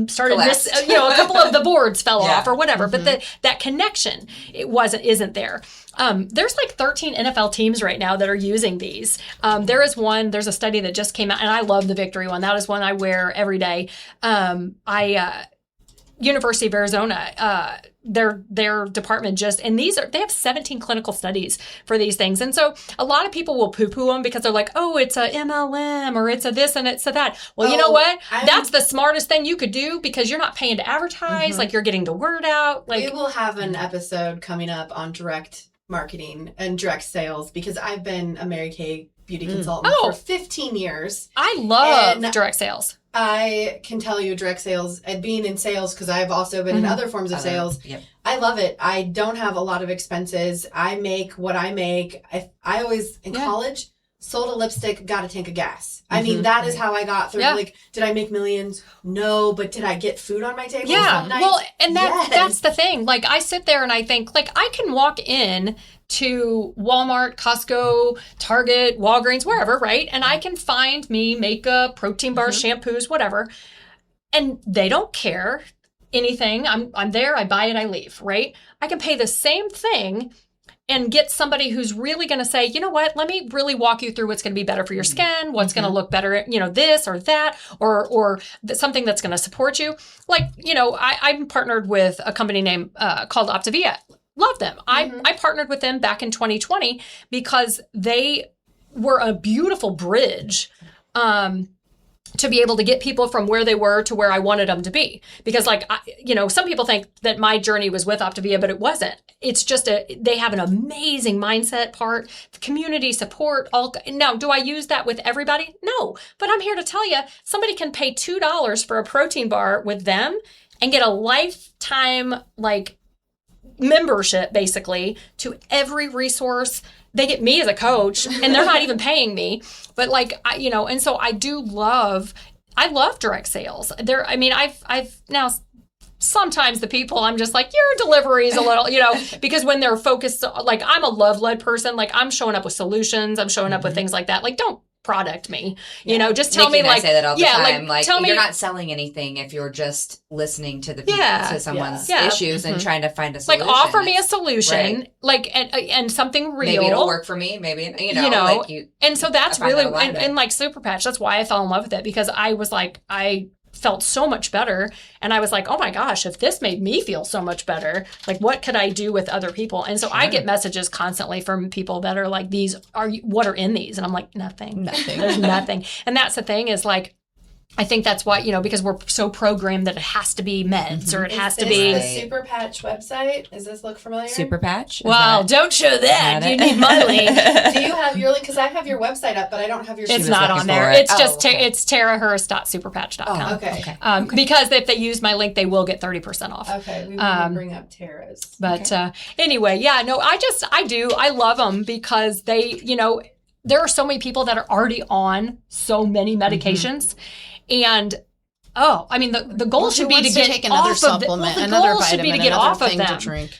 started Collapsed. a couple of the boards fell Yeah. off or whatever. But that connection isn't there. There's like 13 NFL teams right now that are using these. There's a study that just came out, and I love the Victory one. That is one I wear every day. University of Arizona, their department they have 17 clinical studies for these things. And so a lot of people will poo-poo them because they're like, oh, it's a MLM or it's a this and it's a that. Well, you know what? That's the smartest thing you could do because you're not paying to advertise. Like you're getting the word out. Like we will have an episode coming up on direct marketing and direct sales because I've been a Mary Kay beauty consultant for 15 years. I love And direct sales. I can tell you direct sales and being in sales because I've also been in other forms of sales. Yep. I love it. I don't have a lot of expenses. I make what I make. I always, in college, sold a lipstick, got a tank of gas. I mean, that is how I got through. Yeah. Like, did I make millions? No, but did I get food on my table? Yeah. Some nights? Well, and Yes. that's the thing. Like I sit there and I think, like, I can walk in to Walmart, Costco, Target, Walgreens, wherever, right? And I can find me makeup, protein bars, shampoos, whatever. And they don't care anything. I'm there, I buy it, I leave, right? I can pay the same thing and get somebody who's really going to say, you know what, let me really walk you through what's going to be better for your skin, what's going to look better, this or that, or something that's going to support you. Like, I'm partnered with a company named called Optavia. Love them. I partnered with them back in 2020 because they were a beautiful bridge to be able to get people from where they were to where I wanted them to be. Because some people think that my journey was with Optavia, but it wasn't. It's just they have an amazing mindset part, community support. Now, do I use that with everybody? No, but I'm here to tell you, somebody can pay $2 for a protein bar with them and get a lifetime, membership basically to every resource. They get me as a coach and they're not even paying me, but and so I love direct sales. I've now sometimes the people I'm just like, your delivery is a little, because when they're focused, I'm a love-led person, I'm showing up with solutions, I'm showing up with things like that. Don't product me, just tell Nikki me and I say that all the time. tell me you're not selling anything if you're just listening to the to someone's issues and trying to find a solution. Offer me a solution, and something real. Maybe it'll work for me. Maybe and so that's really and Super Patch. That's why I fell in love with it because I was I felt so much better, and I was like, oh my gosh, if this made me feel so much better, what could I do with other people? And so I get messages constantly from people that are like, what are in these? And I'm like, nothing. There's nothing. And that's the thing is I think that's why, because we're so programmed that it has to be meds or it has to be. Is the Super Patch website? Does this look familiar? Super Patch? Well, don't show that. You need my link. Do you have your link? Because I have your website up, but I don't have your. It's not on there. It's just it's TaraHurst.superpatch.com. Oh, okay. Because if they use my link, they will get 30% off. Okay, we will bring up Tara's. But anyway, I love them because they, there are so many people that are already on so many medications. And the goal should be to get take another off supplement, of the another goal should be to vitamin, get another off of thing them. to drink.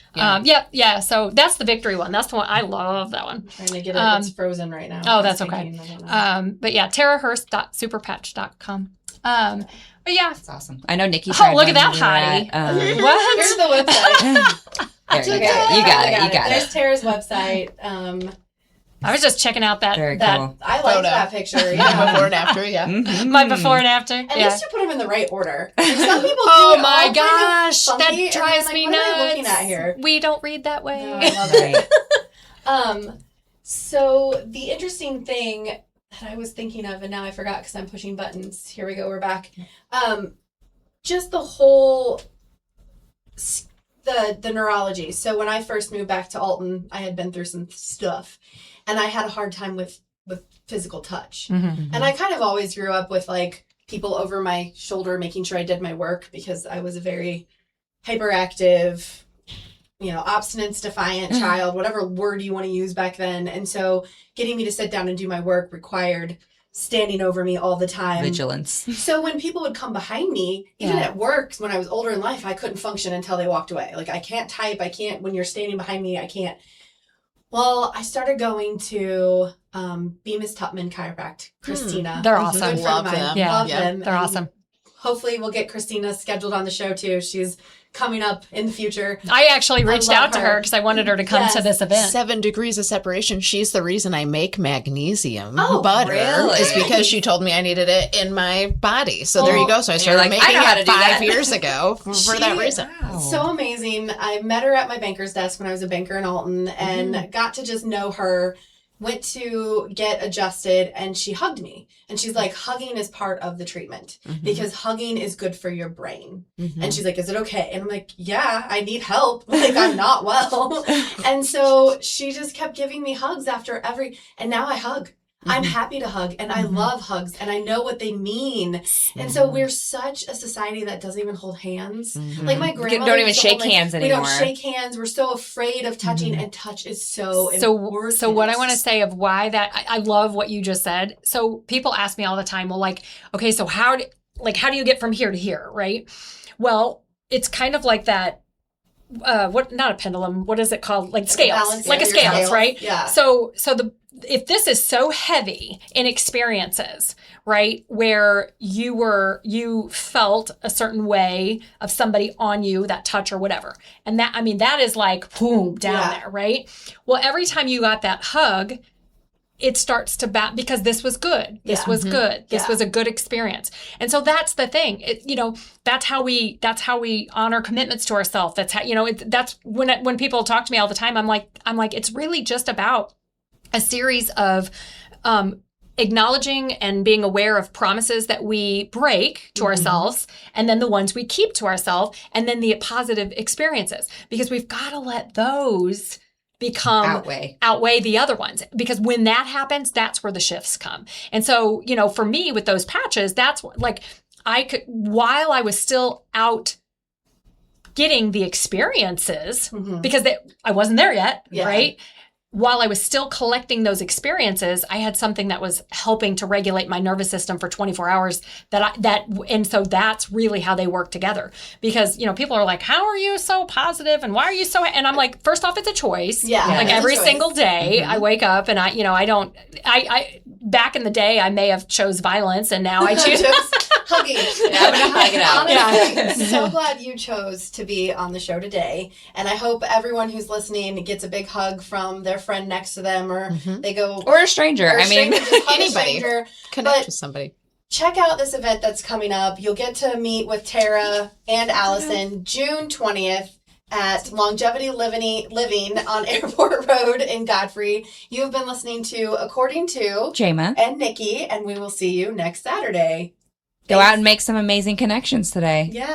So that's the Victory one. That's the one I love. That one. Trying to get it. It's frozen right now. Oh, that's okay. But TaraHurst.superpatch.com. But that's awesome. I know Nikki. Oh, look at that hottie! What? Here's the website. There, you got it. There's Tara's website. I was just checking out that. Very that cool. I like that picture. Yeah. Before and after, my before and after. At least you put them in the right order. Some people do oh it my all gosh, kind of funky, that drives and me what nuts. am I looking at here? We don't read that way. No, I love it. So the interesting thing that I was thinking of, and now I forgot because I'm pushing buttons. Here we go. We're back. just the whole the neurology. So when I first moved back to Alton, I had been through some stuff, and I had a hard time with physical touch. And I kind of always grew up with like people over my shoulder making sure I did my work, because I was a very hyperactive, obstinance defiant child, whatever word you want to use back then. And so getting me to sit down and do my work required standing over me all the time. Vigilance. So when people would come behind me, even at work, when I was older in life, I couldn't function until they walked away. Like, I can't type. I can't, when you're standing behind me, I can't. Well, I started going to Bemis Tutman Chiropractic, Christina. They're awesome. Love them. Yeah. Love them. They're awesome. Hopefully we'll get Christina scheduled on the show too. She's coming up in the future. I actually reached out to her because I wanted her to come to this event. 7 degrees of separation. She's the reason I make magnesium butter. Really? Is because she told me I needed it in my body. So there you go. So I started making it 5 years ago for that reason. Wow. So amazing. I met her at my banker's desk when I was a banker in Alton, and got to just know her. Went to get adjusted, and she hugged me. And she's like, hugging is part of the treatment because hugging is good for your brain. And she's like, is it okay? And I'm like, yeah, I need help. Like, I'm not well. And so she just kept giving me hugs after and now I hug. I'm happy to hug, and I love hugs, and I know what they mean. And so we're such a society that doesn't even hold hands. Like, my grandmother don't even shake hands anymore. We don't shake hands. We're so afraid of touching, and touch is so important. So what I want to say of why that, I love what you just said. So people ask me all the time, well, like, okay, so how do you get from here to here, right? Well, it's kind of like that. Not a pendulum, what is it called? Like scales, like a scales, right? Yeah. So if this is so heavy in experiences, right, where you felt a certain way of somebody on you, that touch or whatever, and that is like boom down there, right? Well, every time you got that hug, it starts to because this was good. This was good. This was a good experience. And so that's the thing. That's how we honor commitments to ourselves. That's how, that's when people talk to me all the time, I'm like, it's really just about a series of acknowledging and being aware of promises that we break to ourselves, and then the ones we keep to ourselves, and then the positive experiences, because we've got to let those outweigh the other ones, because when that happens, that's where the shifts come. And so, for me with those patches, that's like while I was still out getting the experiences, because I wasn't there yet, right? While I was still collecting those experiences, I had something that was helping to regulate my nervous system for 24 hours and so that's really how they work together. Because, people are like, how are you so positive? And why are you so, and I'm like, first off, it's a choice. Yeah. Like every single day I wake up and I back in the day, I may have chose violence, and now I choose hugging. I'm going to hug it out. Honestly, so glad you chose to be on the show today. And I hope everyone who's listening gets a big hug from their friend next to them, or they go, or a stranger. Anybody. Connect with somebody. Check out this event that's coming up. You'll get to meet with Tara and Allison June 20th at Longevity Living on Airport Road in Godfrey. You have been listening to According to Jama and Nikki, and we will see you next Saturday. Go out and make some amazing connections today. Yeah.